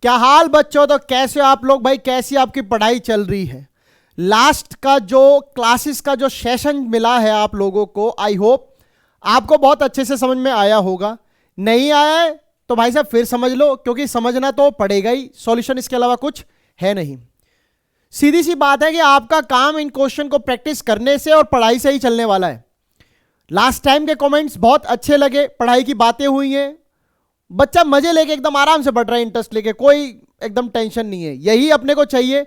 क्या हाल बच्चों, तो कैसे हो आप लोग भाई? कैसी आपकी पढ़ाई चल रही है? लास्ट का जो क्लासेस का जो सेशन मिला है आप लोगों को, आई होप आपको बहुत अच्छे से समझ में आया होगा। नहीं आया है तो भाई साहब फिर समझ लो, क्योंकि समझना तो पड़ेगा ही, सॉल्यूशन इसके अलावा कुछ है नहीं। सीधी सी बात है कि आपका काम इन क्वेश्चन को प्रैक्टिस करने से और पढ़ाई से ही चलने वाला है। लास्ट टाइम के कमेंट्स बहुत अच्छे लगे, पढ़ाई की बातें हुई हैं, बच्चा मजे लेके एकदम आराम से पढ़ रहा है, इंटरेस्ट लेके, कोई एकदम टेंशन नहीं है। यही अपने को चाहिए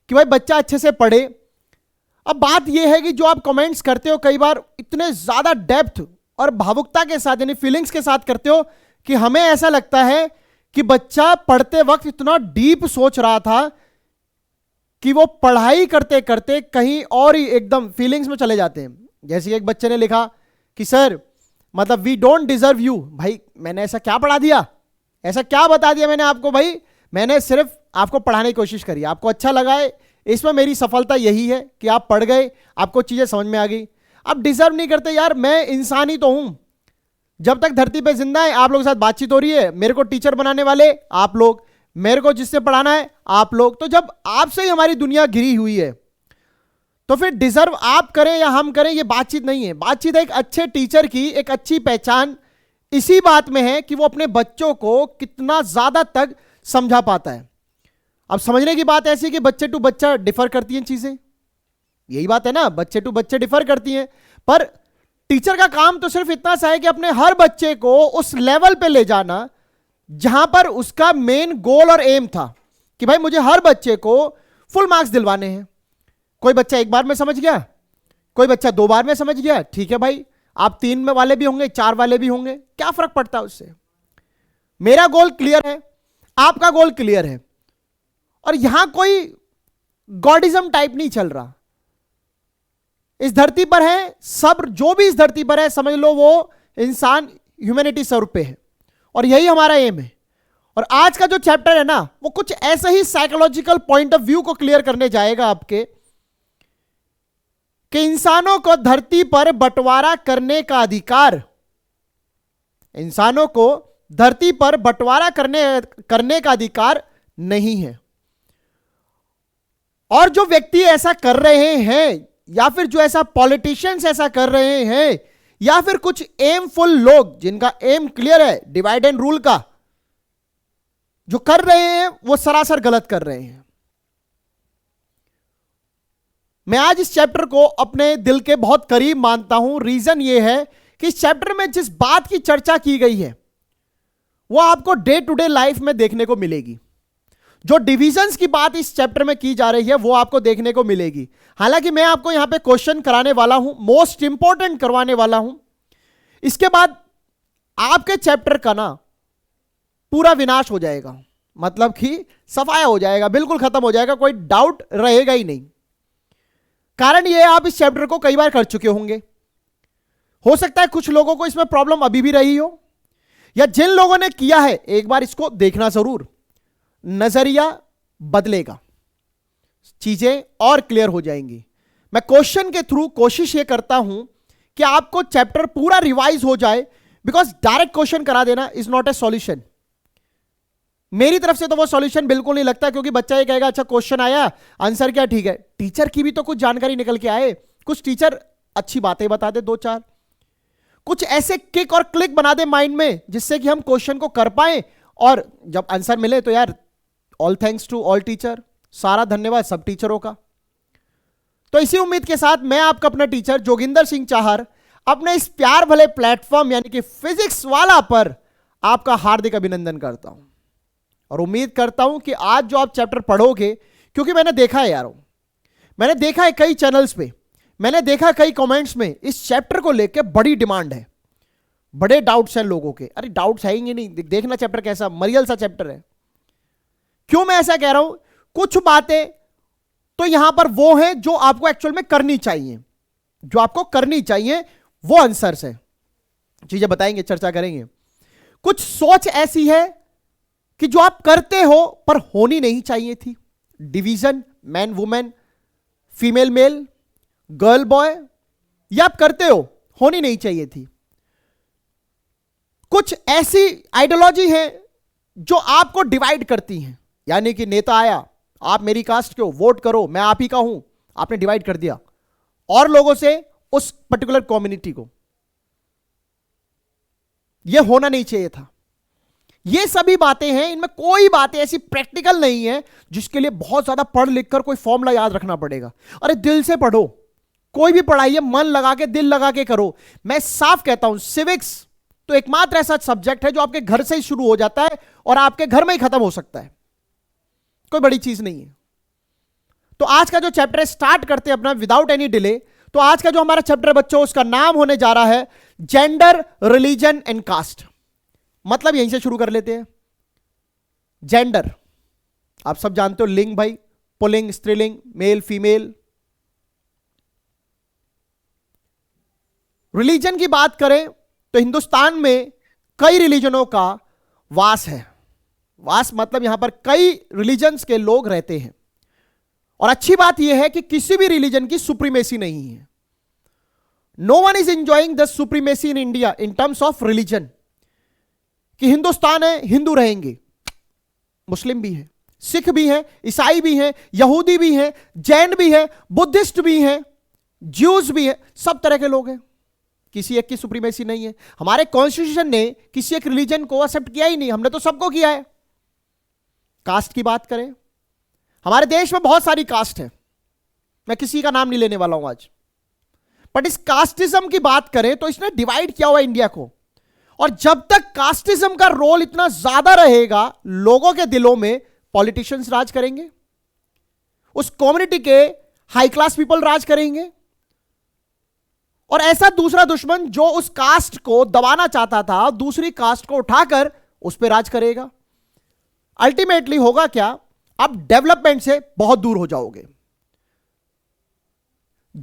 कि भाई बच्चा अच्छे से पढ़े। अब बात यह है कि जो आप कमेंट्स करते हो कई बार इतने ज्यादा डेप्थ और भावुकता के साथ यानी फीलिंग्स के साथ करते हो कि हमें ऐसा लगता है कि बच्चा पढ़ते वक्त इतना डीप सोच रहा था कि वो पढ़ाई करते करते कहीं और ही एकदम फीलिंग्स में चले जाते हैं। जैसे एक बच्चे ने लिखा कि सर मतलब वी डोंट डिजर्व यू। भाई मैंने ऐसा क्या पढ़ा दिया, ऐसा क्या बता दिया मैंने आपको? भाई मैंने सिर्फ आपको पढ़ाने की कोशिश करी, आपको अच्छा लगा है, इसमें मेरी सफलता यही है कि आप पढ़ गए, आपको चीजें समझ में आ गई। आप डिजर्व नहीं करते यार, मैं इंसान ही तो हूं। जब तक धरती पे जिंदा है आप लोगों के साथ बातचीत हो रही है, मेरे को टीचर बनाने वाले आप लोग, मेरे को जिससे पढ़ाना है आप लोग। तो जब आपसे ही हमारी दुनिया घिरी हुई है तो फिर डिजर्व आप करें या हम करें ये बातचीत नहीं है। बातचीत है एक अच्छे टीचर की, एक अच्छी पहचान इसी बात में है कि वो अपने बच्चों को कितना ज्यादा तक समझा पाता है। अब समझने की बात ऐसी है कि बच्चे टू बच्चा डिफर करती हैं चीजें, यही बात है ना, बच्चे टू बच्चे डिफर करती हैं। पर टीचर का काम तो सिर्फ इतना सा है कि अपने हर बच्चे को उस लेवल पे ले जाना जहां पर उसका मेन गोल और एम था कि भाई मुझे हर बच्चे को फुल मार्क्स दिलवाने हैं। कोई बच्चा एक बार में समझ गया, कोई बच्चा 2 बार में समझ गया, ठीक है भाई, आप 3 में वाले भी होंगे, 4 वाले भी होंगे, क्या फर्क पड़ता है उससे? मेरा गोल क्लियर है, आपका गोल क्लियर है, और यहां कोई गॉडिज्म टाइप नहीं चल रहा। इस धरती पर है सब, जो भी इस धरती पर है समझ लो वो इंसान ह्यूमैनिटी स्वरूप पे है, और यही हमारा एम है। और आज का जो चैप्टर है ना वो कुछ ऐसा ही साइकोलॉजिकल पॉइंट ऑफ व्यू को क्लियर करने जाएगा आपके, कि इंसानों को धरती पर बंटवारा करने का अधिकार, इंसानों को धरती पर बंटवारा करने का अधिकार नहीं है। और जो व्यक्ति ऐसा कर रहे हैं, या फिर जो ऐसा पॉलिटिशियंस ऐसा कर रहे हैं, या फिर कुछ एमफुल लोग जिनका एम क्लियर है डिवाइड एंड रूल का, जो कर रहे हैं वो सरासर गलत कर रहे हैं। मैं आज इस चैप्टर को अपने दिल के बहुत करीब मानता हूं। रीजन ये है कि इस चैप्टर में जिस बात की चर्चा की गई है वो आपको डे टू डे लाइफ में देखने को मिलेगी। जो डिविजन्स की बात इस चैप्टर में की जा रही है वो आपको देखने को मिलेगी। हालांकि मैं आपको यहां पे क्वेश्चन कराने वाला हूं, मोस्ट इंपॉर्टेंट करवाने वाला हूं। इसके बाद आपके चैप्टर का ना पूरा विनाश हो जाएगा, मतलब कि सफाया हो जाएगा, बिल्कुल खत्म हो जाएगा, कोई डाउट रहेगा ही नहीं। कारण यह आप इस चैप्टर को कई बार कर चुके होंगे, हो सकता है कुछ लोगों को इसमें प्रॉब्लम अभी भी रही हो, या जिन लोगों ने किया है एक बार इसको देखना जरूर, नजरिया बदलेगा, चीजें और क्लियर हो जाएंगी। मैं क्वेश्चन के थ्रू कोशिश ये करता हूं कि आपको चैप्टर पूरा रिवाइज हो जाए, बिकॉज डायरेक्ट क्वेश्चन करा देना इज नॉट ए सॉल्यूशन। मेरी तरफ से तो वो सॉल्यूशन बिल्कुल नहीं लगता, क्योंकि बच्चा ये कहेगा अच्छा क्वेश्चन आया, आंसर क्या, ठीक है। टीचर की भी तो कुछ जानकारी निकल के आए, कुछ टीचर अच्छी बातें बता दे 2-4, कुछ ऐसे किक और क्लिक बना दे माइंड में जिससे कि हम क्वेश्चन को कर पाए, और जब आंसर मिले तो यार all thanks to all teacher, सारा धन्यवाद सब टीचरों का। तो इसी उम्मीद के साथ मैं आपका अपना टीचर जोगिंदर सिंह चाहर अपने इस प्यार भले प्लेटफॉर्म यानी कि फिजिक्स वाला पर आपका हार्दिक अभिनंदन करता हूं, और उम्मीद करता हूं कि आज जो आप चैप्टर पढ़ोगे, क्योंकि मैंने देखा है यारों, मैंने देखा है कई चैनल्स पे, मैंने देखा कई कमेंट्स में इस चैप्टर को लेकर बड़ी डिमांड है, बड़े डाउट्स हैं लोगों के। अरे डाउट्स है ही नहीं, देखना चैप्टर कैसा मरियल सा चैप्टर है। क्यों मैं ऐसा कह रहा हूं? कुछ बातें तो यहां पर वो हैं जो आपको एक्चुअल में करनी चाहिए, जो आपको करनी चाहिए वो आंसर्स है, चीजें बताएंगे, चर्चा करेंगे। कुछ सोच ऐसी है कि जो आप करते हो पर होनी नहीं चाहिए थी, division man women, female male, girl boy, ये आप करते हो, होनी नहीं चाहिए थी। कुछ ऐसी आइडियोलॉजी है जो आपको डिवाइड करती हैं, यानी कि नेता आया, आप मेरी कास्ट के हो, वोट करो, मैं आप ही का हूं, आपने डिवाइड कर दिया और लोगों से उस पर्टिकुलर कम्युनिटी को। यह होना नहीं चाहिए था। ये सभी बातें हैं, इनमें कोई बातें ऐसी प्रैक्टिकल नहीं है जिसके लिए बहुत ज्यादा पढ़ लिख कर कोई फॉर्मूला याद रखना पड़ेगा। अरे दिल से पढ़ो, कोई भी पढ़ाई है मन लगा के, दिल लगा के करो। मैं साफ कहता हूं, सिविक्स तो एकमात्र ऐसा सब्जेक्ट है जो आपके घर से ही शुरू हो जाता है और आपके घर में ही खत्म हो सकता है, कोई बड़ी चीज नहीं है। तो आज का जो चैप्टर है, स्टार्ट करते हैं अपना विदाउट एनी डिले। तो आज का जो हमारा चैप्टर है बच्चों, उसका नाम होने जा रहा है जेंडर, रिलीजन एंड कास्ट। मतलब यहीं से शुरू कर लेते हैं। जेंडर आप सब जानते हो, लिंग भाई, पुल्लिंग, स्त्रीलिंग, मेल फीमेल। रिलीजन की बात करें तो हिंदुस्तान में कई रिलीजनों का वास है। वास मतलब यहां पर कई रिलीजन्स के लोग रहते हैं। और अच्छी बात यह है कि किसी भी रिलीजन की सुप्रीमेसी नहीं है। No one is enjoying the supremacy in India in terms of religion, कि हिंदुस्तान है, हिंदू रहेंगे। मुस्लिम भी है, सिख भी है, ईसाई भी है, यहूदी भी है, जैन भी है, बुद्धिस्ट भी है, ज्यूज भी है, सब तरह के लोग हैं। किसी एक की सुप्रीमेसी नहीं है। हमारे कॉन्स्टिट्यूशन ने किसी एक रिलीजन को एक्सेप्ट किया ही नहीं, हमने तो सबको किया है। कास्ट की बात करें, हमारे देश में बहुत सारी कास्ट है, मैं किसी का नाम नहीं लेने वाला हूं आज, बट इस कास्टिज्म की बात करें तो इसने डिवाइड किया हुआ इंडिया को। और जब तक कास्टिज्म का रोल इतना ज्यादा रहेगा लोगों के दिलों में, पॉलिटिशियंस राज करेंगे, उस कम्युनिटी के हाई क्लास पीपल राज करेंगे, और ऐसा दूसरा दुश्मन जो उस कास्ट को दबाना चाहता था, दूसरी कास्ट को उठाकर उस पर राज करेगा। अल्टीमेटली होगा क्या, आप डेवलपमेंट से बहुत दूर हो जाओगे।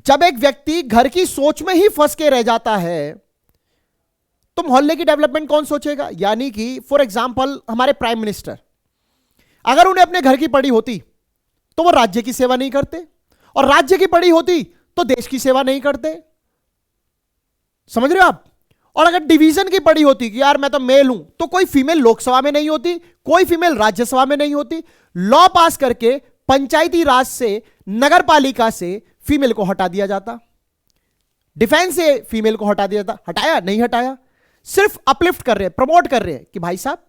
जब एक व्यक्ति घर की सोच में ही फंस के रह जाता है तो मोहल्ले की डेवलपमेंट कौन सोचेगा। यानी कि फॉर एग्जांपल हमारे प्राइम मिनिस्टर, अगर उन्हें अपने घर की पड़ी होती तो वो राज्य की सेवा नहीं करते, और राज्य की पड़ी होती तो देश की सेवा नहीं करते। समझ रहे हो आप। और अगर डिवीजन की पड़ी होती कि यार मैं तो मेल हूं, तो कोई फीमेल लोकसभा में नहीं होती, कोई फीमेल राज्यसभा में नहीं होती। लॉ पास करके पंचायती राज से, नगर पालिका से फीमेल को हटा दिया जाता, डिफेंस से फीमेल को हटा दिया जाता। हटाया नहीं हटाया, सिर्फ अपलिफ्ट कर रहे हैं, प्रमोट कर रहे हैं कि भाई साहब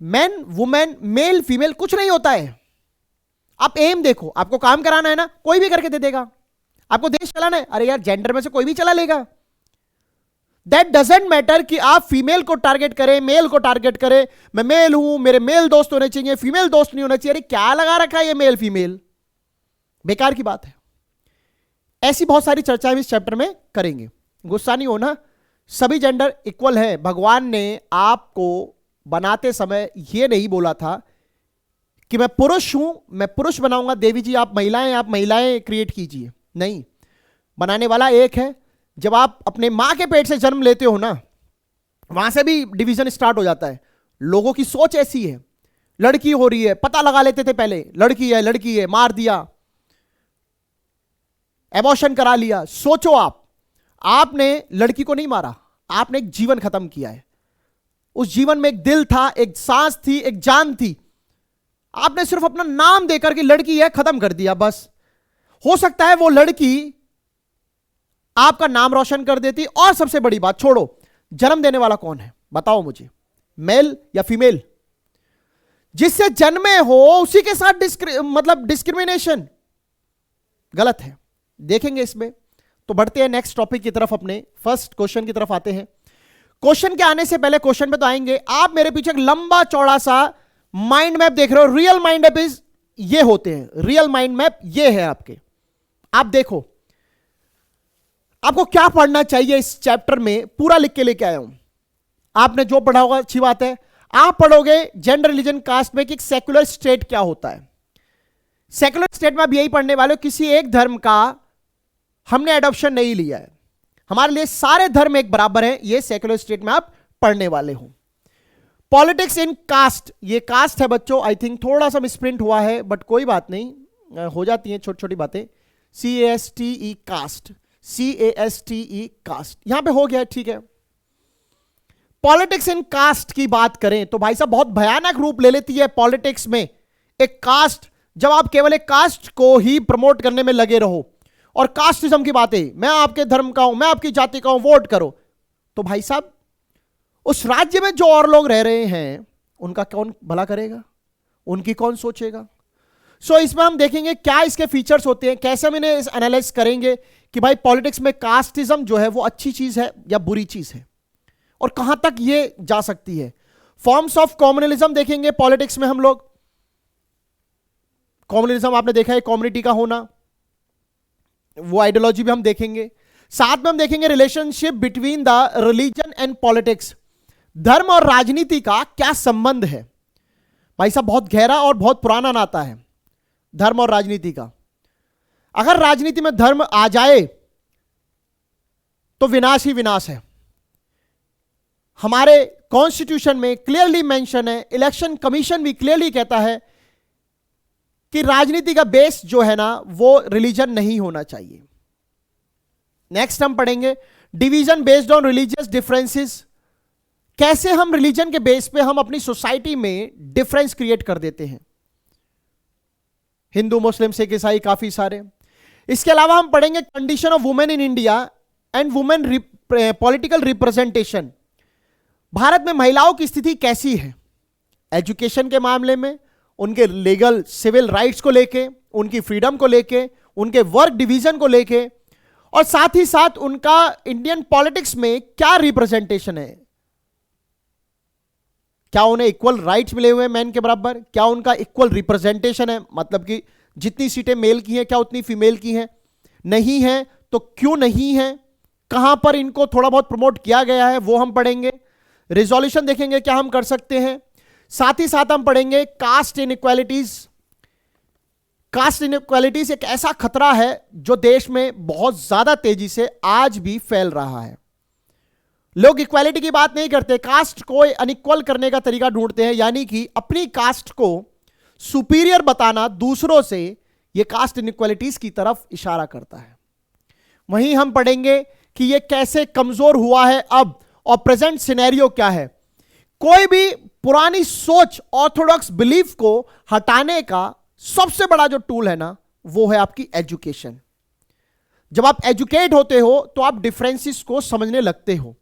मैन वुमेन मेल फीमेल कुछ नहीं होता है। आप एम देखो, आपको काम कराना है ना, कोई भी करके दे देगा। आपको देश चलाना है, अरे यार जेंडर में से कोई भी चला लेगा। दैट डजेंट मैटर कि आप फीमेल को टारगेट करें, मेल को टारगेट करें। मैं मेल हूं, मेरे मेल दोस्त होने चाहिए, फीमेल दोस्त नहीं होना चाहिए। अरे क्या लगा रखा है ये मेल फीमेल, बेकार की बात है। ऐसी बहुत सारी चर्चा हम इस चैप्टर में करेंगे, गुस्सा नहीं होना। सभी जेंडर इक्वल है। भगवान ने आपको बनाते समय यह नहीं बोला था कि मैं पुरुष हूं, मैं पुरुष बनाऊंगा, देवी जी आप महिलाएं क्रिएट कीजिए। नहीं, बनाने वाला एक है। जब आप अपने मां के पेट से जन्म लेते हो ना, वहां से भी डिवीजन स्टार्ट हो जाता है। लोगों की सोच ऐसी है, लड़की हो रही है, पता लगा लेते थे पहले, लड़की है, मार दिया, एबॉर्शन करा लिया। सोचो आपने लड़की को नहीं मारा, आपने एक जीवन खत्म किया है। उस जीवन में एक दिल था, एक सांस थी, एक जान थी। आपने सिर्फ अपना नाम देकर कि लड़की है, खत्म कर दिया बस। हो सकता है वो लड़की आपका नाम रोशन कर देती। और सबसे बड़ी बात छोड़ो, जन्म देने वाला कौन है बताओ मुझे, मेल या फीमेल? जिससे जन्मे हो उसी के साथ डिस्क्रिमिनेशन गलत है। देखेंगे इसमें। तो बढ़ते हैं नेक्स्ट टॉपिक की तरफ, अपने फर्स्ट क्वेश्चन की तरफ आते हैं। क्वेश्चन के आने से पहले क्वेश्चन पे तो आएंगे। आप मेरे पीछे एक लंबा चौड़ा सा माइंड मैप देख रहे हो। रियल माइंड मैप ये होते हैं, रियल माइंड मैप ये है आपके। आप देखो आपको क्या पढ़ना चाहिए इस चैप्टर में, पूरा लिख के लेके आया हूं। आपने जो पढ़ा होगा अच्छी बात है। आप पढ़ोगे जेंडर, रिलीजन, कास्ट में कि एक सेक्युलर स्टेट क्या होता है। सेक्युलर स्टेट में आप यही पढ़ने वाले हो, किसी एक धर्म का हमने एडॉप्शन नहीं लिया है, हमारे लिए सारे धर्म एक बराबर हैं। ये सेक्युलर स्टेट में आप पढ़ने वाले हो। पॉलिटिक्स इन कास्ट, ये कास्ट है बच्चों। आई थिंक थोड़ा सा मिसप्रिंट हुआ है, बट कोई बात नहीं, हो जाती हैं छोटी छोटी बातें। CASTE कास्ट, CASTE कास्ट, यहां पे हो गया, ठीक है। पॉलिटिक्स इन कास्ट की बात करें तो भाई साहब बहुत भयानक रूप ले लेती है पॉलिटिक्स में एक कास्ट। जब आप केवल एक कास्ट को ही प्रमोट करने में लगे रहो और कास्टिज्म की बातें, मैं आपके धर्म का हूं, मैं आपकी जाति का हूं, वोट करो, तो भाई साहब उस राज्य में जो और लोग रह रहे हैं उनका कौन भला करेगा, उनकी कौन सोचेगा। सो इसमें हम देखेंगे क्या इसके फीचर्स होते हैं, कैसे हम इन्हें एनालाइज करेंगे कि भाई पॉलिटिक्स में कास्टिज्म जो है वो अच्छी चीज है या बुरी चीज है और कहां तक ये जा सकती है। फॉर्म्स ऑफ कॉम्युनलिज्म देखेंगे पॉलिटिक्स में हम लोग। कॉम्युनलिज्म आपने देखा है कम्युनिटी का होना, वो आइडियोलॉजी भी हम देखेंगे। साथ में हम देखेंगे relationship between the religion and politics, धर्म और राजनीति का क्या संबंध है। भाई साहब बहुत गहरा और बहुत पुराना नाता है धर्म और राजनीति का। अगर राजनीति में धर्म आ जाए तो विनाश ही विनाश है। हमारे कॉन्स्टिट्यूशन में क्लियरली मेंशन है, इलेक्शन कमीशन भी क्लियरली कहता है कि राजनीति का बेस जो है ना वो रिलीजन नहीं होना चाहिए। नेक्स्ट हम पढ़ेंगे division based on religious differences, कैसे हम रिलीजन के बेस पे हम अपनी सोसाइटी में डिफरेंस क्रिएट कर देते हैं, हिंदू मुस्लिम सिख ईसाई काफी सारे। इसके अलावा हम पढ़ेंगे condition of women in India and women political representation, Bharat में महिलाओं की स्थिति कैसी है एजुकेशन के मामले में, उनके लीगल सिविल राइट्स को लेके, उनकी फ्रीडम को लेके, उनके वर्क डिवीजन को लेके, और साथ ही साथ उनका इंडियन पॉलिटिक्स में क्या रिप्रेजेंटेशन है, क्या उन्हें इक्वल राइट्स मिले हुए हैं मैन के बराबर, क्या उनका इक्वल रिप्रेजेंटेशन है, मतलब कि जितनी सीटें मेल की हैं क्या उतनी फीमेल की हैं, नहीं है तो क्यों नहीं है, कहां पर इनको थोड़ा बहुत प्रमोट किया गया है वो हम पढ़ेंगे। रिजोल्यूशन देखेंगे क्या हम कर सकते हैं। साथ ही साथ हम पढ़ेंगे कास्ट इनइक्वालिटीज। कास्ट इनइक्वालिटीज एक ऐसा खतरा है जो देश में बहुत ज्यादा तेजी से आज भी फैल रहा है। लोग इक्वालिटी की बात नहीं करते, कास्ट को अनइक्वल करने का तरीका ढूंढते हैं, यानी कि अपनी कास्ट को सुपीरियर बताना दूसरों से, यह कास्ट इनइक्वालिटीज की तरफ इशारा करता है। वहीं हम पढ़ेंगे कि यह कैसे कमजोर हुआ है अब और प्रेजेंट सिनेरियो क्या है। कोई भी पुरानी सोच ऑर्थोडॉक्स बिलीफ को हटाने का सबसे बड़ा जो टूल है ना वो है आपकी एजुकेशन। जब आप एजुकेट होते हो तो आप डिफरेंसेस को समझने लगते हो।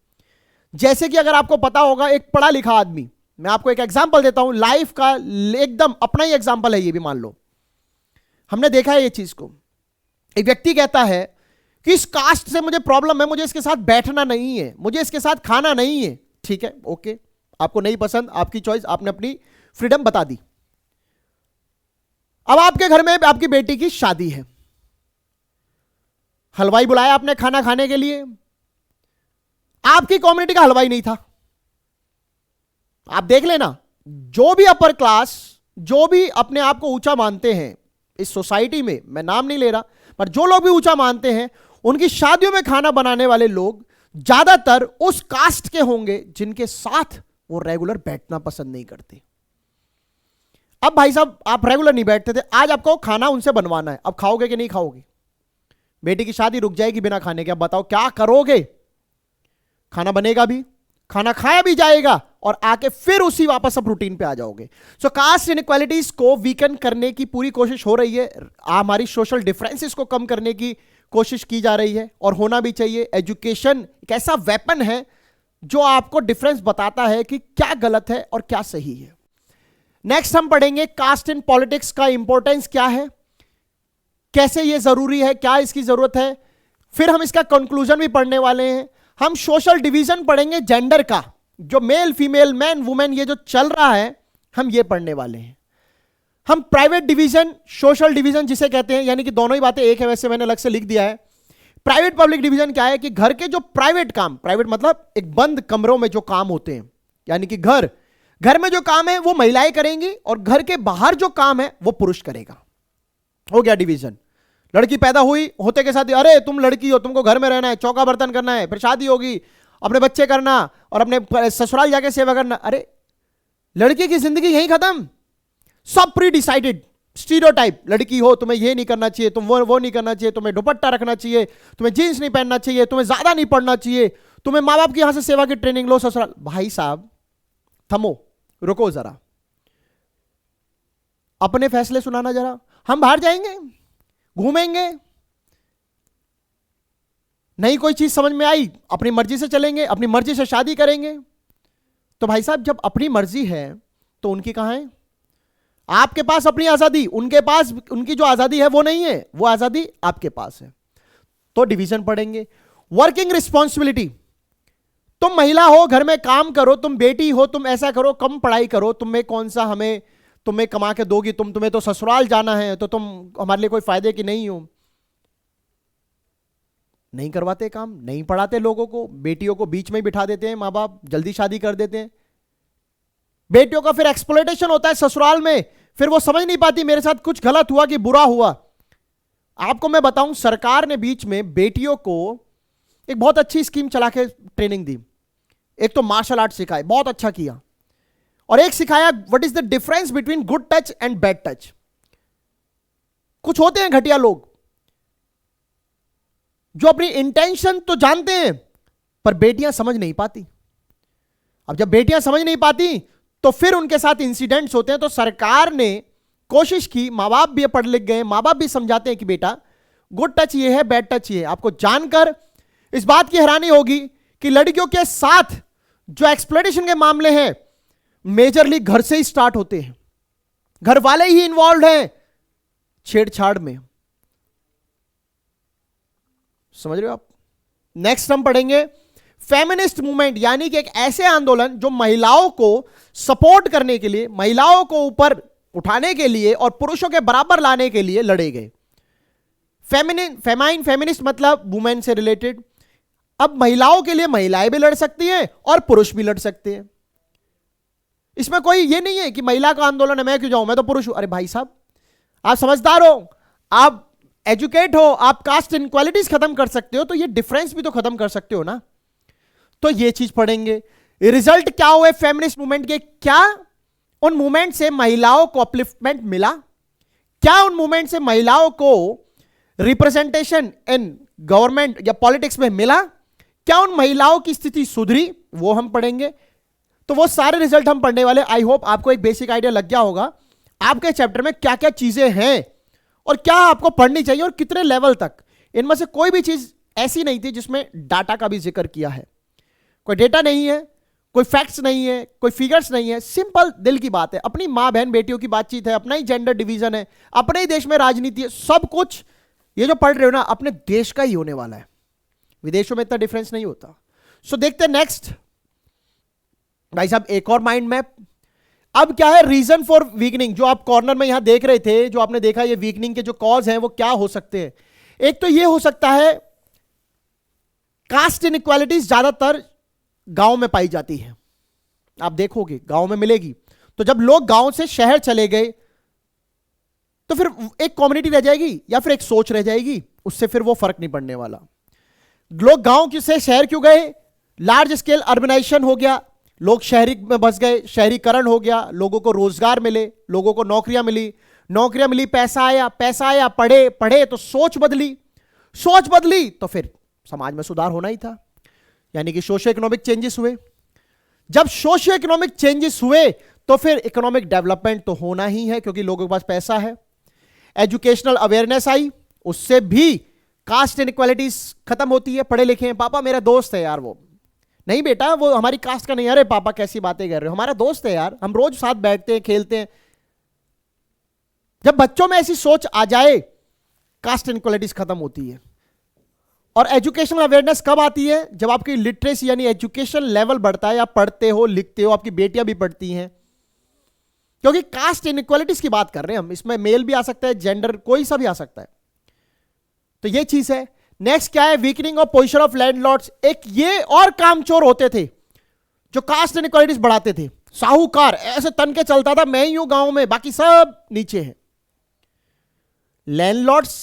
जैसे कि अगर आपको पता होगा एक पढ़ा लिखा आदमी, मैं आपको एक एग्जांपल देता हूं लाइफ का, एकदम अपना ही एग्जांपल है ये भी, मान लो हमने देखा है ये चीज को। एक व्यक्ति कहता है कि इस कास्ट से मुझे प्रॉब्लम है, मुझे इसके साथ बैठना नहीं है, मुझे इसके साथ खाना नहीं है। ठीक है, ओके, आपको नहीं पसंद, आपकी चॉइस, आपने अपनी फ्रीडम बता दी। अब आपके घर में आपकी बेटी की शादी है, हलवाई बुलाया आपने खाना खाने के लिए, आपकी कम्युनिटी का हलवाई नहीं था। आप देख लेना, जो भी अपर क्लास, जो भी अपने आप को ऊंचा मानते हैं इस सोसाइटी में, मैं नाम नहीं ले रहा, पर जो लोग भी ऊंचा मानते हैं, उनकी शादियों में खाना बनाने वाले लोग ज्यादातर उस कास्ट के होंगे जिनके साथ वो रेगुलर बैठना पसंद नहीं करते। अब भाई साहब आप रेगुलर नहीं बैठते थे, आज आपको खाना उनसे बनवाना है, अब खाओगे कि नहीं खाओगे? बेटी की शादी रुक जाएगी बिना खाने के, अब बताओ क्या करोगे? खाना बनेगा भी, खाना खाया भी जाएगा और आके फिर उसी वापस अब रूटीन पे आ जाओगे। सो कास्ट इनइक्वालिटीज को वीकन करने की पूरी कोशिश हो रही है, हमारी सोशल डिफरेंसेस को कम करने की कोशिश की जा रही है और होना भी चाहिए। एजुकेशन एक ऐसा वेपन है जो आपको डिफरेंस बताता है कि क्या गलत है और क्या सही है। नेक्स्ट हम पढ़ेंगे कास्ट इन पॉलिटिक्स का इंपॉर्टेंस क्या है, कैसे ये जरूरी है, क्या इसकी जरूरत है। फिर हम इसका कंक्लूजन भी पढ़ने वाले हैं। हम सोशल डिवीजन पढ़ेंगे जेंडर का, जो मेल फीमेल मैन वुमेन ये जो चल रहा है हम ये पढ़ने वाले हैं। हम प्राइवेट डिवीजन सोशल डिवीजन जिसे कहते हैं, यानी कि दोनों ही बातें एक है, वैसे मैंने अलग से लिख दिया है। प्राइवेट पब्लिक डिवीजन क्या है कि घर के जो प्राइवेट काम, प्राइवेट मतलब एक बंद कमरों में जो काम होते हैं, यानी कि घर में जो काम है वो महिलाएं करेंगी और घर के बाहर जो काम है वो पुरुष करेगा। हो गया डिवीजन। लड़की पैदा हुई, होते के साथ अरे तुम लड़की हो, तुमको घर में रहना है, चौका बर्तन करना है, फिर शादी होगी, अपने बच्चे करना और अपने ससुराल जाके सेवा करना। अरे लड़की की जिंदगी यहीं खत्म, सब प्री डिसाइडेड, स्टीरियोटाइप, लड़की हो तुम्हें ये नहीं करना चाहिए, तुम वो नहीं करना चाहिए, तुम्हें दुपट्टा रखना चाहिए, तुम्हें जीन्स नहीं पहनना चाहिए, तुम्हें ज्यादा नहीं पढ़ना चाहिए, तुम्हें माँ बाप की यहां से सेवा की ट्रेनिंग लो ससुराल। भाई साहब थमो, रुको जरा, अपने फैसले सुनाना जरा। हम बाहर जाएंगे, घूमेंगे, नहीं कोई चीज समझ में आई अपनी मर्जी से चलेंगे, अपनी मर्जी से शादी करेंगे। तो भाई साहब जब अपनी मर्जी है तो उनकी कहां है? आपके पास अपनी आजादी, उनके पास उनकी जो आजादी है वो नहीं है, वो आजादी आपके पास है। तो डिवीजन पढ़ेंगे। वर्किंग रिस्पॉन्सिबिलिटी, तुम महिला हो, घर में काम करो, तुम बेटी हो, तुम ऐसा करो, कम पढ़ाई करो, तुम्हें कौन सा हमें तुम्हें कमा के दोगी, तुम्हें तो ससुराल जाना है, तो तुम हमारे लिए कोई फायदे की नहीं हो। नहीं करवाते काम, नहीं पढ़ाते लोगों को, बेटियों को बीच में बिठा देते हैं मां बाप, जल्दी शादी कर देते हैं। बेटियों का फिर एक्सप्लॉयटेशन होता है ससुराल में, फिर वो समझ नहीं पाती मेरे साथ कुछ गलत हुआ कि बुरा हुआ। आपको मैं बताऊं, सरकार ने बीच में बेटियों को एक बहुत अच्छी स्कीम चला के ट्रेनिंग दी। एक तो मार्शल आर्ट सिखाए, बहुत अच्छा किया, और एक सिखाया what is the difference between good touch and bad touch. कुछ होते हैं घटिया लोग जो अपनी इंटेंशन तो जानते हैं पर बेटियां समझ नहीं पाती। अब जब बेटियां समझ नहीं पाती तो फिर उनके साथ इंसिडेंट्स होते हैं। तो सरकार ने कोशिश की, मां बाप भी पढ़ लिख गए, मां बाप भी समझाते हैं कि बेटा गुड टच ये है, बैड टच ये है। आपको जानकर इस बात की हैरानी होगी कि लड़कियों के साथ जो एक्सप्लॉयटेशन के मामले हैं मेजरली घर से ही स्टार्ट होते हैं, घर वाले ही इन्वॉल्व हैं छेड़छाड़ में। समझ रहे हो आप? नेक्स्ट हम पढ़ेंगे फेमिनिस्ट मूवमेंट, यानी कि एक ऐसे आंदोलन जो महिलाओं को सपोर्ट करने के लिए, महिलाओं को ऊपर उठाने के लिए और पुरुषों के बराबर लाने के लिए लड़े गए। फेमिनिस्ट मतलब वुमेन से रिलेटेड। अब महिलाओं के लिए महिलाएं भी लड़ सकती हैं और पुरुष भी लड़ सकते हैं। इसमें कोई ये नहीं है कि महिला का आंदोलन है मैं क्यों जाऊं, मैं तो पुरुष हूं। अरे भाई साहब आप समझदार हो, आप एजुकेट हो, आप कास्ट इनक्वालिटीज खत्म कर सकते हो, तो ये डिफरेंस भी तो खत्म कर सकते हो ना। तो ये चीज पढ़ेंगे। रिजल्ट क्या हुए फेमिनिस्ट मूवमेंट के, क्या उन मूवमेंट से महिलाओं को अपलिफ्टमेंट मिला, क्या उन मूवमेंट से महिलाओं को रिप्रेजेंटेशन इन गवर्नमेंट या पॉलिटिक्स में मिला, क्या उन महिलाओं की स्थिति सुधरी, वो हम पढ़ेंगे। तो वो सारे रिजल्ट हम पढ़ने वाले। आई होप आपको एक बेसिक आइडिया लग गया होगा आपके चैप्टर में क्या क्या चीजें हैं और क्या आपको पढ़नी चाहिए और कितने लेवल तक। इनमें से कोई भी चीज ऐसी नहीं थी जिसमें डाटा का भी जिक्र किया है। कोई डेटा नहीं है, कोई फैक्ट्स नहीं है, कोई फिगर्स नहीं है, सिंपल दिल की बात है, अपनी मां बहन बेटियों की बातचीत है, अपना ही जेंडर डिवीजन है, अपने ही देश में राजनीति है, सब कुछ ये जो पढ़ रहे हो ना अपने देश का ही होने वाला है, विदेशों में इतना डिफरेंस नहीं होता। सो देखते हैं नेक्स्ट भाई साहब, एक और माइंड मैप। अब क्या है रीजन फॉर वीकनिंग, जो आप कॉर्नर में यहां देख रहे थे, जो आपने देखा ये वीकनिंग के जो कॉज हैं वो क्या हो सकते हैं। एक तो ये हो सकता है कास्ट इनइक्वालिटीज ज्यादातर गांव में पाई जाती है, आप देखोगे गांव में मिलेगी। तो जब लोग गांव से शहर चले गए तो फिर एक कम्युनिटी रह जाएगी या फिर एक सोच रह जाएगी, उससे फिर वो फर्क नहीं पड़ने वाला। लोग गांव से शहर क्यों गए, लार्ज स्केल अर्बनाइजेशन हो गया, लोग शहरी में बस गए, शहरीकरण हो गया, लोगों को रोजगार मिले, लोगों को नौकरियां मिली, पैसा आया, पढ़े तो सोच बदली तो फिर समाज में सुधार होना ही था, यानी कि सोशियो इकोनॉमिक चेंजेस हुए। जब सोशियो इकोनॉमिक चेंजेस हुए तो फिर इकोनॉमिक डेवलपमेंट तो होना ही है क्योंकि लोगों के पास पैसा है। एजुकेशनल अवेयरनेस आई, उससे भी कास्ट इनइक्वालिटीज खत्म होती है। पढ़े लिखे हैं, पापा मेरा दोस्त है यार, वो नहीं बेटा वो हमारी कास्ट का नहीं। अरे पापा कैसी बातें कर रहे हो, हमारा दोस्त है यार, हम रोज साथ बैठते हैं, खेलते हैं। जब बच्चों में ऐसी सोच आ जाए कास्ट इनइक्वालिटीज खत्म होती है। और एजुकेशनल अवेयरनेस कब आती है, जब आपकी लिटरेसी यानी एजुकेशन लेवल बढ़ता है, आप पढ़ते हो लिखते हो, आपकी बेटियां भी पढ़ती हैं। क्योंकि कास्ट इनइक्वालिटीज की बात कर रहे हैं हम, इसमें मेल भी आ सकता है, जेंडर कोई सा भी आ सकता है। तो ये चीज है। नेक्स्ट क्या है, weakening of position of landlords. एक ये और कामचोर होते थे जो कास्ट इनइक्वालिटीज बढ़ाते थे। साहूकार ऐसे तन के चलता था, मैं ही हूं गांव में, बाकी सब नीचे हैं। लैंडलॉर्ड्स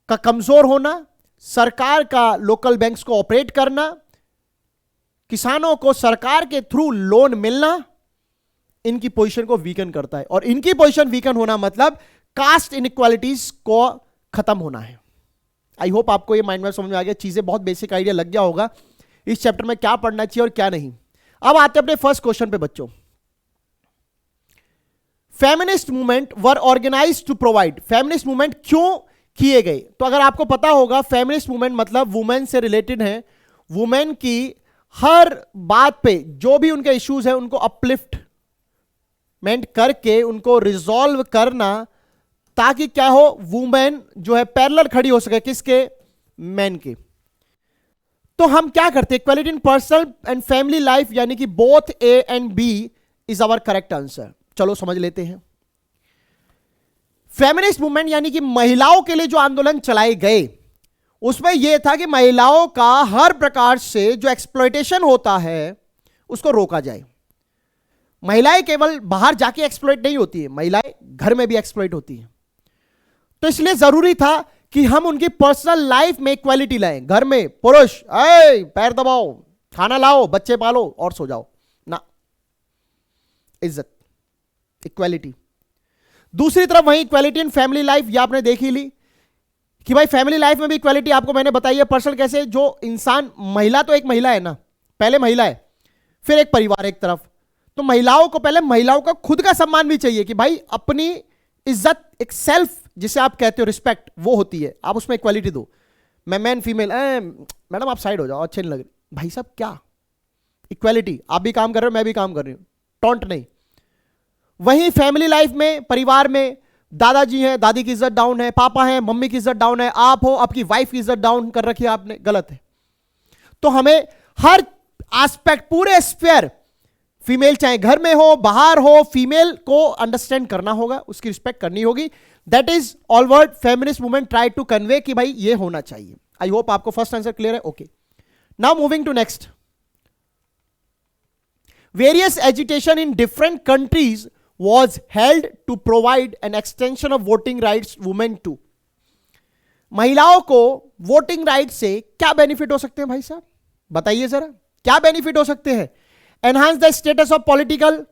का कमजोर होना, सरकार का लोकल बैंक्स को ऑपरेट करना, किसानों को सरकार के थ्रू लोन मिलना, इनकी पोजीशन को वीकन करता है, और इनकी पोजीशन वीकन होना मतलब कास्ट इनइक्वालिटीज को खत्म होना है। आई होप आपको ये माइंड में समझ में आ गया, चीजें बहुत बेसिक आइडिया लग गया होगा इस चैप्टर में क्या पढ़ना चाहिए और क्या नहीं। अब आते हैं अपने फर्स्ट क्वेश्चन पे बच्चों। Feminist movement were organised to provide, feminist movement क्यों किए गए? तो अगर आपको पता होगा फेमिनिस्ट मूवमेंट मतलब वुमेन से रिलेटेड है, वुमेन की हर बात पे जो भी उनके इश्यूज है उनको अपलिफ्टमेंट करके उनको रिजॉल्व करना, ताकि क्या हो, वुमेन जो है पैरेलल खड़ी हो सके किसके, मैन के। तो हम क्या करते हैं, equality in personal and family life, यानी कि both A and B is our correct answer. चलो समझ लेते हैं। फेमिनिस्ट मूवमेंट यानी कि महिलाओं के लिए जो आंदोलन चलाए गए, उसमें यह था कि महिलाओं का हर प्रकार से जो एक्सप्लॉयटेशन होता है उसको रोका जाए। महिलाएं केवल बाहर जाके एक्सप्लॉइट नहीं होती है, महिलाएं घर में भी एक्सप्लॉइट होती हैं। तो इसलिए जरूरी था कि हम उनकी पर्सनल लाइफ में इक्वालिटी लाएं। घर में पुरुष पैर दबाओ, खाना लाओ, बच्चे पालो और सो जाओ ना, इज्जत, इक्वालिटी। दूसरी तरफ वही इक्वालिटी इन फैमिली लाइफ, ये आपने देख ही ली कि भाई फैमिली लाइफ में भी इक्वालिटी आपको मैंने बताई है। पर्सनल कैसे, जो इंसान, महिला तो एक महिला है ना, पहले महिला है फिर एक परिवार एक तरफ, तो महिलाओं को पहले महिलाओं का खुद का सम्मान भी चाहिए कि भाई अपनी इज्जत, एक सेल्फ जिसे आप कहते हो रिस्पेक्ट, वो होती है, आप उसमें इक्वालिटी दो। मैं मैन फीमेल, मैडम आप साइड हो जाओ, अच्छे नहीं लग रहे, भाई साहब क्या इक्वालिटी, आप भी काम कर रहे हो मैं भी काम कर रही हूं, टॉन्ट नहीं। वहीं फैमिली लाइफ में, परिवार में दादाजी हैं, दादी की इज्जत डाउन है, पापा हैं, मम्मी की इज्जत डाउन है, आप हो, आपकी वाइफ की इज्जत डाउन कर रखी है आपने, गलत है। तो हमें हर एस्पेक्ट, पूरे स्फीयर, फीमेल चाहे घर में हो बाहर हो, फीमेल को अंडरस्टैंड करना होगा, उसकी रिस्पेक्ट करनी होगी। That is all word feminist movement try to convey कि भाई ये होना चाहिए। आई होप आपको फर्स्ट आंसर क्लियर है। Okay, now moving to next. Various agitation in different countries was held to provide an extension of voting rights women to। महिलाओं को voting right से क्या बेनिफिट हो सकते हैं भाई साहब, बताइए जरा, क्या बेनिफिट हो सकते हैं? Enhance the status of political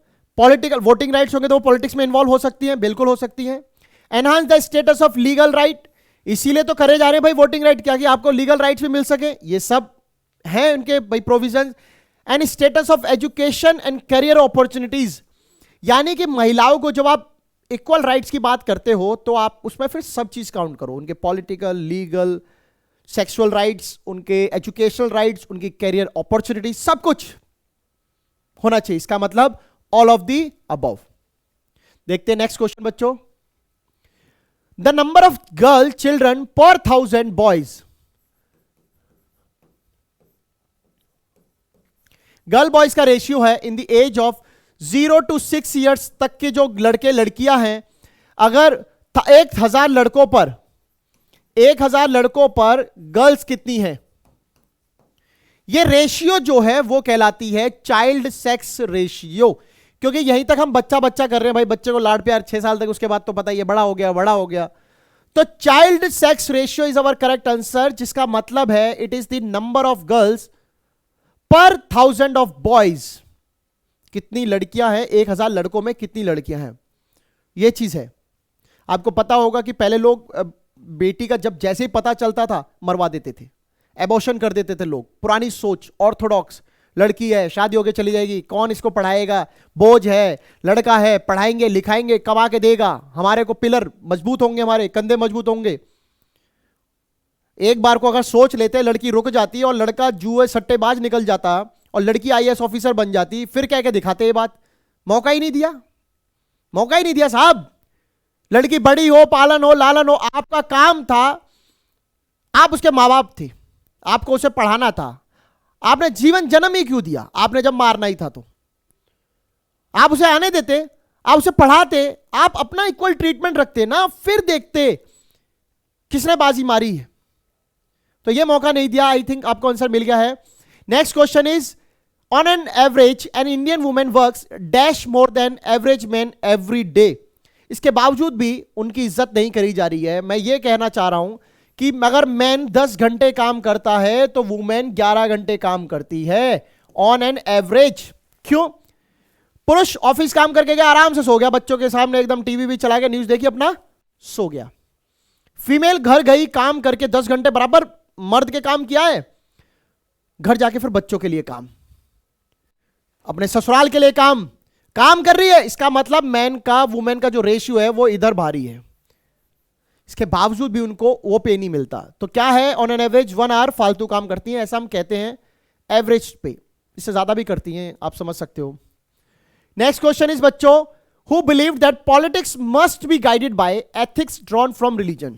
voting rights होंगे तो वो पॉलिटिक्स में इन्वॉल्व हो सकती हैं, बिल्कुल हो सकती हैं। Enhance the status of legal right, इसीलिए तो करे जा रहे हैं भाई वोटिंग राइट, क्या कि आपको लीगल राइट्स भी मिल सके, ये सब हैं उनके भाई provision. And status of education and career opportunities, यानी कि महिलाओं को जब आप इक्वल राइट्स की बात करते हो तो आप उसमें फिर सब चीज काउंट करो, उनके पॉलिटिकल, लीगल, सेक्सुअल राइट्स, उनके एजुकेशनल राइट्स, उनकी करियर अपॉर्चुनिटी, सब कुछ होना चाहिए। इसका मतलब ऑल ऑफ दी अबव। देखते हैं नेक्स्ट क्वेश्चन बच्चों। The number of girl children per 1000 boys, girl boys का रेशियो है in the age of 0 to 6 years तक के जो लड़के लड़कियां हैं, अगर 1000 लड़कों पर गर्ल्स कितनी हैं, ये रेशियो जो है वो कहलाती है चाइल्ड सेक्स रेशियो। क्योंकि यहीं तक हम बच्चा बच्चा कर रहे हैं भाई, बच्चे को लाड प्यार 6 साल तक, उसके बाद तो पता ही है बड़ा हो गया। तो child sex ratio is our correct answer, जिसका मतलब है it is the number of girls पर 1000 ऑफ बॉयज। कितनी लड़कियां हैं 1000 लड़कों में, कितनी लड़कियां हैं, यह चीज है। आपको पता होगा कि पहले लोग बेटी का जब जैसे ही पता चलता था मरवा देते थे, एबॉर्शन कर देते थे लोग। पुरानी सोच, ऑर्थोडॉक्स, लड़की है शादी होके चली जाएगी, कौन इसको पढ़ाएगा, बोझ है, लड़का है पढ़ाएंगे लिखाएंगे कमा के देगा, हमारे को पिलर मजबूत होंगे, हमारे कंधे मजबूत होंगे। एक बार को अगर सोच लेते, लड़की रुक जाती है और लड़का जुए सट्टेबाज निकल जाता और लड़की आईएएस ऑफिसर बन जाती, फिर कह के दिखाते ये बात, मौका ही नहीं दिया साहब। लड़की बड़ी हो, पालन हो, लालन हो, आपका काम था, आप उसके मां बाप थे, आपको उसे पढ़ाना था, आपने जीवन जन्म ही क्यों दिया? आपने जब मारना ही था तो आप उसे आने देते, आप उसे पढ़ाते, आप अपना इक्वल ट्रीटमेंट रखते ना, फिर देखते किसने बाजी मारी है। तो यह मौका नहीं दिया। आई थिंक आपको आंसर मिल गया है। Next question is, on an average an Indian women works dash more than average man every day. इसके बावजूद भी उनकी इज्जत नहीं करी जा रही है। मैं ये कहना चाह रहा हूं कि अगर मैन 10 घंटे काम करता है तो वुमेन 11 घंटे काम करती है ऑन एन एवरेज। क्यों? पुरुष ऑफिस काम करके गया, आराम से सो गया, बच्चों के सामने एकदम टीवी भी चला गया, न्यूज देखी, अपना सो गया। फीमेल घर गई, काम करके 10 घंटे बराबर मर्द के काम किया है, घर जाके फिर बच्चों के लिए काम, अपने ससुराल के लिए काम कर रही है। इसका मतलब मैन का वुमेन का जो रेशियो है वो इधर भारी है, इसके बावजूद भी उनको वो पे नहीं मिलता। तो क्या है, ऑन एन एवरेज 1 आवर फालतू काम करती हैं, ऐसा हम कहते हैं एवरेज पे, इससे ज्यादा भी करती हैं, आप समझ सकते हो। नेक्स्ट क्वेश्चन इज बच्चों, who believe that politics must be guided by ethics drawn from religion.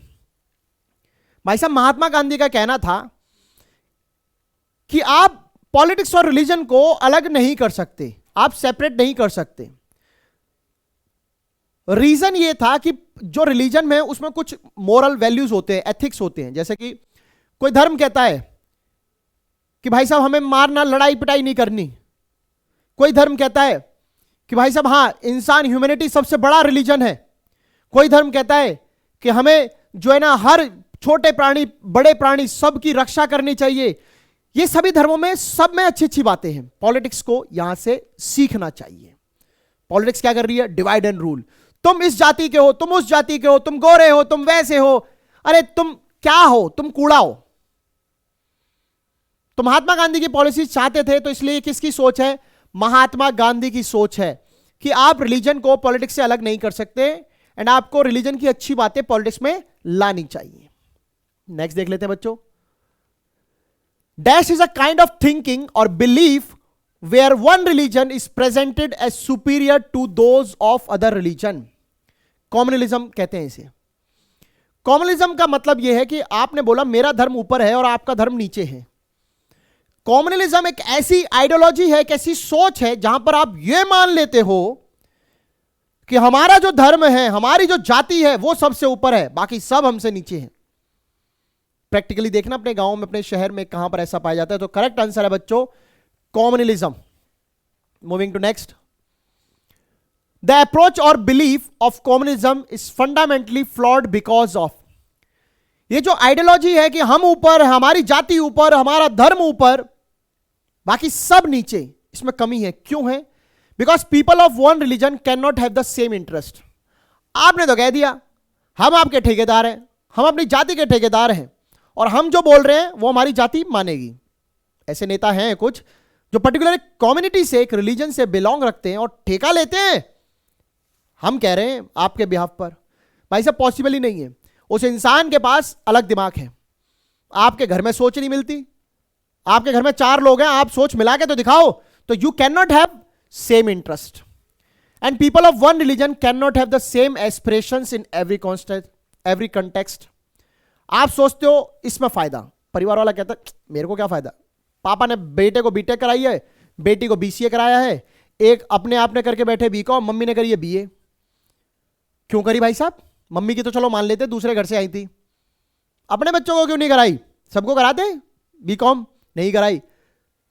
भाई साहब, महात्मा गांधी का कहना था कि आप पॉलिटिक्स और रिलीजन को अलग नहीं कर सकते, आप सेपरेट नहीं कर सकते। रीजन ये था कि जो रिलीजन में उसमें कुछ मोरल वैल्यूज होते हैं, एथिक्स होते हैं। जैसे कि कोई धर्म कहता है कि भाई साहब हमें मारना, लड़ाई पिटाई नहीं करनी। कोई धर्म कहता है कि भाई साहब हाँ, इंसान, ह्यूमैनिटी सबसे बड़ा रिलीजन है। कोई धर्म कहता है कि हमें जो है ना, हर छोटे प्राणी बड़े प्राणी सबकी रक्षा करनी चाहिए। ये सभी धर्मों में, सब में अच्छी अच्छी बातें हैं। पॉलिटिक्स को यहां से सीखना चाहिए। पॉलिटिक्स क्या कर रही है, डिवाइड एंड रूल। तुम इस जाति के हो, तुम उस जाति के हो, तुम गोरे हो, तुम वैसे हो, अरे तुम क्या हो, तुम कूड़ा हो। तो महात्मा गांधी की पॉलिसी चाहते थे, तो इसलिए किसकी सोच है, महात्मा गांधी की सोच है कि आप रिलीजन को पॉलिटिक्स से अलग नहीं कर सकते, एंड आपको रिलीजन की अच्छी बातें पॉलिटिक्स में लानी चाहिए। नेक्स्ट देख लेते हैं बच्चों। Dash is a kind of thinking और belief where one religion is presented as superior to those of other religion. Communalism कहते हैं इसे। कॉम्युनलिज्म का मतलब यह है कि आपने बोला मेरा धर्म ऊपर है और आपका धर्म नीचे है। कॉम्युनलिज्म एक ऐसी आइडियोलॉजी है, एक ऐसी सोच है जहां पर आप यह मान लेते हो कि हमारा जो धर्म है, हमारी जो जाति है, वो सबसे ऊपर है, बाकी सब हमसे नीचे है। प्रैक्टिकली देखना अपने गांव में, अपने शहर में कहां पर ऐसा पाया जाता है। तो करेक्ट आंसर है बच्चों communalism. Moving to next. The approach और belief of communism is fundamentally flawed because of, ये जो आइडियोलॉजी है कि हम ऊपर, हमारी जाति ऊपर, हमारा धर्म ऊपर, बाकी सब नीचे, इसमें कमी है। क्यों है? Because people of one religion can not have the same interest. आपने तो कह दिया हम आपके ठेकेदार हैं, हम अपनी जाति के ठेकेदार हैं, और हम जो बोल रहे हैं वो हमारी जाति मानेगी। ऐसे नेता हैं कुछ जो पर्टिकुलर कम्युनिटी से, एक रिलीजन से बिलोंग रखते हैं और ठेका लेते हैं। हम कह रहे हैं आपके बिहाफ पर, भाई साहब पॉसिबल ही नहीं है। उस इंसान के पास अलग दिमाग है, आपके घर में सोच नहीं मिलती। आपके घर में 4 लोग हैं, आप सोच मिला के तो दिखाओ, तो you can not have same interest. And people of one religion can not have the same aspirations in every context. आप सोचते हो इसमें फायदा, परिवार वाला कहता है मेरे को क्या फायदा। पापा ने बेटे को बीटेक कराई है, बेटी को बीसीए कराया है, एक अपने आप ने करके बैठे बीकॉम, मम्मी ने करी है बीए। क्यों करी भाई साहब? मम्मी की तो चलो मान लेते, दूसरे घर से आई थी, अपने बच्चों को क्यों नहीं कराई? सबको कराते बीकॉम, नहीं कराई।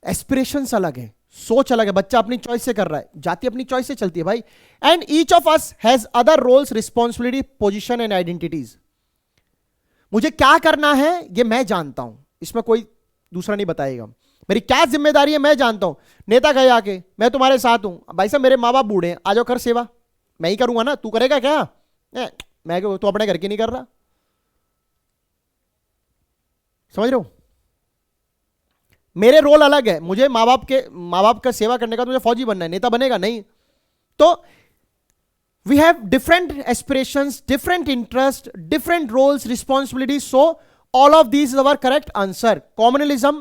एस्पिरेशंस अलग है, सोच अलग है, बच्चा अपनी चॉइस से कर रहा है, जाति अपनी चॉइस से चलती है भाई। And each of us has other roles, responsibility, position and identities. मुझे क्या करना है ये मैं जानता हूं, इसमें कोई दूसरा नहीं बताएगा। मेरी क्या जिम्मेदारी है मैं जानता हूं। नेता कहे आके मैं तुम्हारे साथ हूं, भाई साहब मेरे माँ बाप बूढ़े हैं, आ जाओ कर सेवा, मैं ही करूंगा ना, तू करेगा क्या? मैं क्यों, तू अपने घर की नहीं कर रहा? समझ रहे हो? मेरे रोल अलग है, मुझे माँ बाप का सेवा करने का, तो मुझे फौजी बनना है, नेता बनेगा नहीं। तो we have different aspirations, different interests, different roles, responsibilities, so all of these is our correct answer. Communalism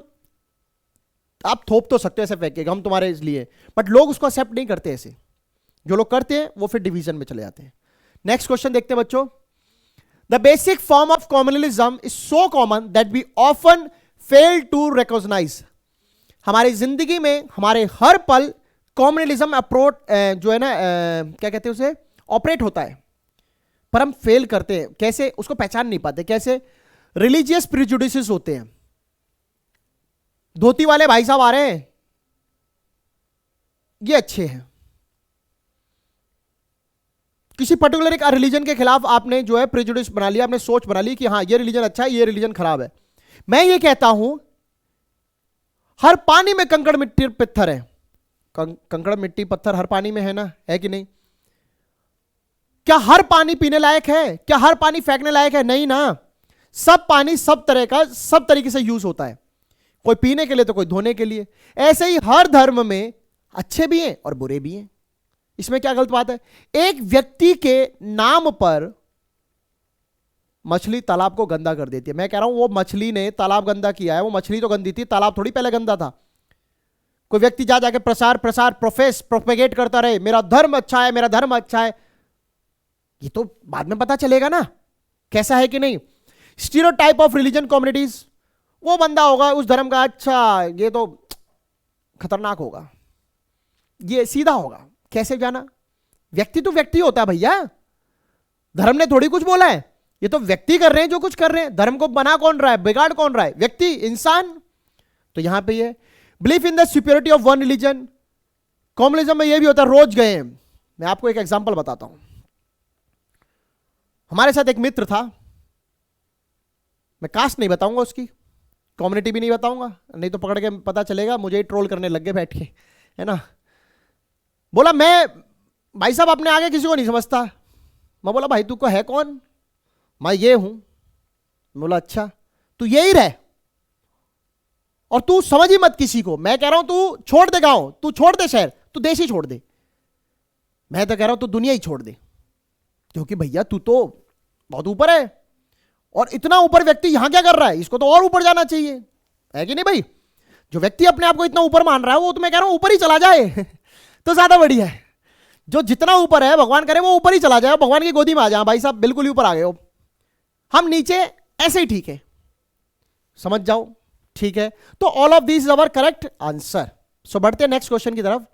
आप थोप तो सकते हो ऐसे फेंक के हम तुम्हारे इसलिए, बट लोग उसको एक्सेप्ट नहीं करते। ऐसे जो लोग करते हैं वो फिर डिवीजन में चले जाते हैं। नेक्स्ट क्वेश्चन देखते हैं बच्चों। The basic form of communalism is so common that we often fail to recognise. हमारी जिंदगी में हमारे हर पल कॉम्युनलिज्म अप्रोच जो है ना, क्या कहते हैं उसे, ऑपरेट होता है, पर हम फेल करते हैं। कैसे? उसको पहचान नहीं पाते। कैसे? रिलीजियस प्रिजुडिसेस होते हैं। धोती वाले भाई साहब आ रहे हैं, ये अच्छे हैं। किसी पर्टिकुलर एक रिलीजन के खिलाफ आपने जो है प्रिजुडिस बना लिया, आपने सोच बना ली कि हाँ ये रिलीजन अच्छा है, ये रिलीजन खराब है। मैं ये कहता हूं हर पानी में कंकड़ मिट्टी पत्थर है। कंकड़ मिट्टी पत्थर हर पानी में है ना, है कि नहीं? क्या हर पानी पीने लायक है? क्या हर पानी फेंकने लायक है? नहीं ना। सब पानी सब तरह का सब तरीके से यूज होता है, कोई पीने के लिए तो कोई धोने के लिए। ऐसे ही हर धर्म में अच्छे भी हैं और बुरे भी हैं। इसमें क्या गलत बात है? एक व्यक्ति के नाम पर मछली तालाब को गंदा कर देती है। मैं कह रहा हूं वो मछली ने तालाब गंदा किया है, वो मछली तो गंदी थी, तालाब थोड़ी पहले गंदा था। कोई व्यक्ति जा जाके प्रोपेगेट करता रहे मेरा धर्म अच्छा है, मेरा धर्म अच्छा है, ये तो बाद में पता चलेगा ना कैसा है कि नहीं। स्टीरियोटाइप ऑफ रिलीजन कम्युनिटीज, वो बंदा होगा उस धर्म का, अच्छा ये तो खतरनाक होगा, ये सीधा होगा। कैसे जाना? व्यक्ति तो व्यक्ति होता है भैया, धर्म ने थोड़ी कुछ बोला है, ये तो व्यक्ति कर रहे हैं जो कुछ कर रहे हैं। धर्म को बना कौन रहा है, बिगाड़ कौन रहा है? व्यक्ति, इंसान। तो यहां पे ये belief in the superiority of one religion. Communism में ये भी होता है, रोज गए हैं। मैं आपको एक एग्जांपल बताता हूं। हमारे साथ एक मित्र था, मैं कास्ट नहीं बताऊंगा उसकी, कम्युनिटी भी नहीं बताऊंगा, नहीं तो पकड़ के पता चलेगा मुझे ही ट्रोल करने लग गए बैठ के, है ना। बोला मैं भाई साहब अपने आगे किसी को नहीं समझता। मैं बोला भाई तू को है कौन? मैं ये हूं। बोला अच्छा तू यही रह और तू समझ ही मत किसी को। मैं कह रहा हूं तू छोड़ दे गांव, तू छोड़ दे शहर, तू देश ही छोड़ दे। मैं तो कह रहा हूं तू दुनिया ही छोड़ दे, क्योंकि भैया तू तो बहुत ऊपर है, और इतना ऊपर व्यक्ति यहां क्या कर रहा है? इसको तो और ऊपर जाना चाहिए, है कि नहीं भाई? जो व्यक्ति अपने आप को इतना ऊपर मान रहा है वो तो मैं कह रहा हूं ऊपर ही चला जाए तो ज्यादा बढ़िया है। जो जितना ऊपर है भगवान करे वो ऊपर ही चला जाए, भगवान की गोदी में आ जाए। भाई साहब बिल्कुल ही ऊपर आ गए हो, हम नीचे ऐसे ही ठीक है, समझ जाओ, ठीक है। तो all of this is our correct answer. So बढ़ते हैं नेक्स्ट क्वेश्चन की तरफ।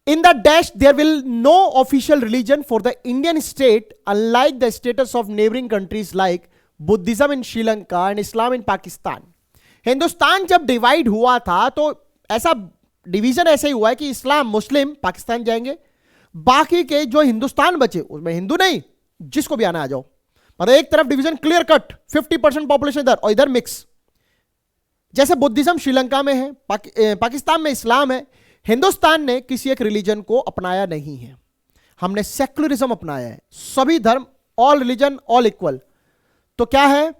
In the dash, there will no official religion for the Indian state, unlike the status of neighboring countries like Buddhism in Sri Lanka and Islam in Pakistan. Hindustan जब divide हुआ था तो ऐसा division ऐसे ही हुआ है कि इस्लाम मुस्लिम पाकिस्तान जाएंगे, बाकी के जो हिंदुस्तान बचे उसमें हिंदू नहीं, जिसको भी आना आ जाओ। मतलब एक तरफ डिवीजन क्लियर कट, 50% पॉपुलेशन इधर और इधर मिक्स। जैसे बुद्धिज्म श्रीलंका में है, पाकिस्तान में इस्लाम है। हिंदुस्तान ने किसी एक रिलीजन को अपनाया नहीं है, हमने सेक्युलरिज्म अपनाया है। सभी धर्म, ऑल रिलीजन ऑल इक्वल। तो क्या है?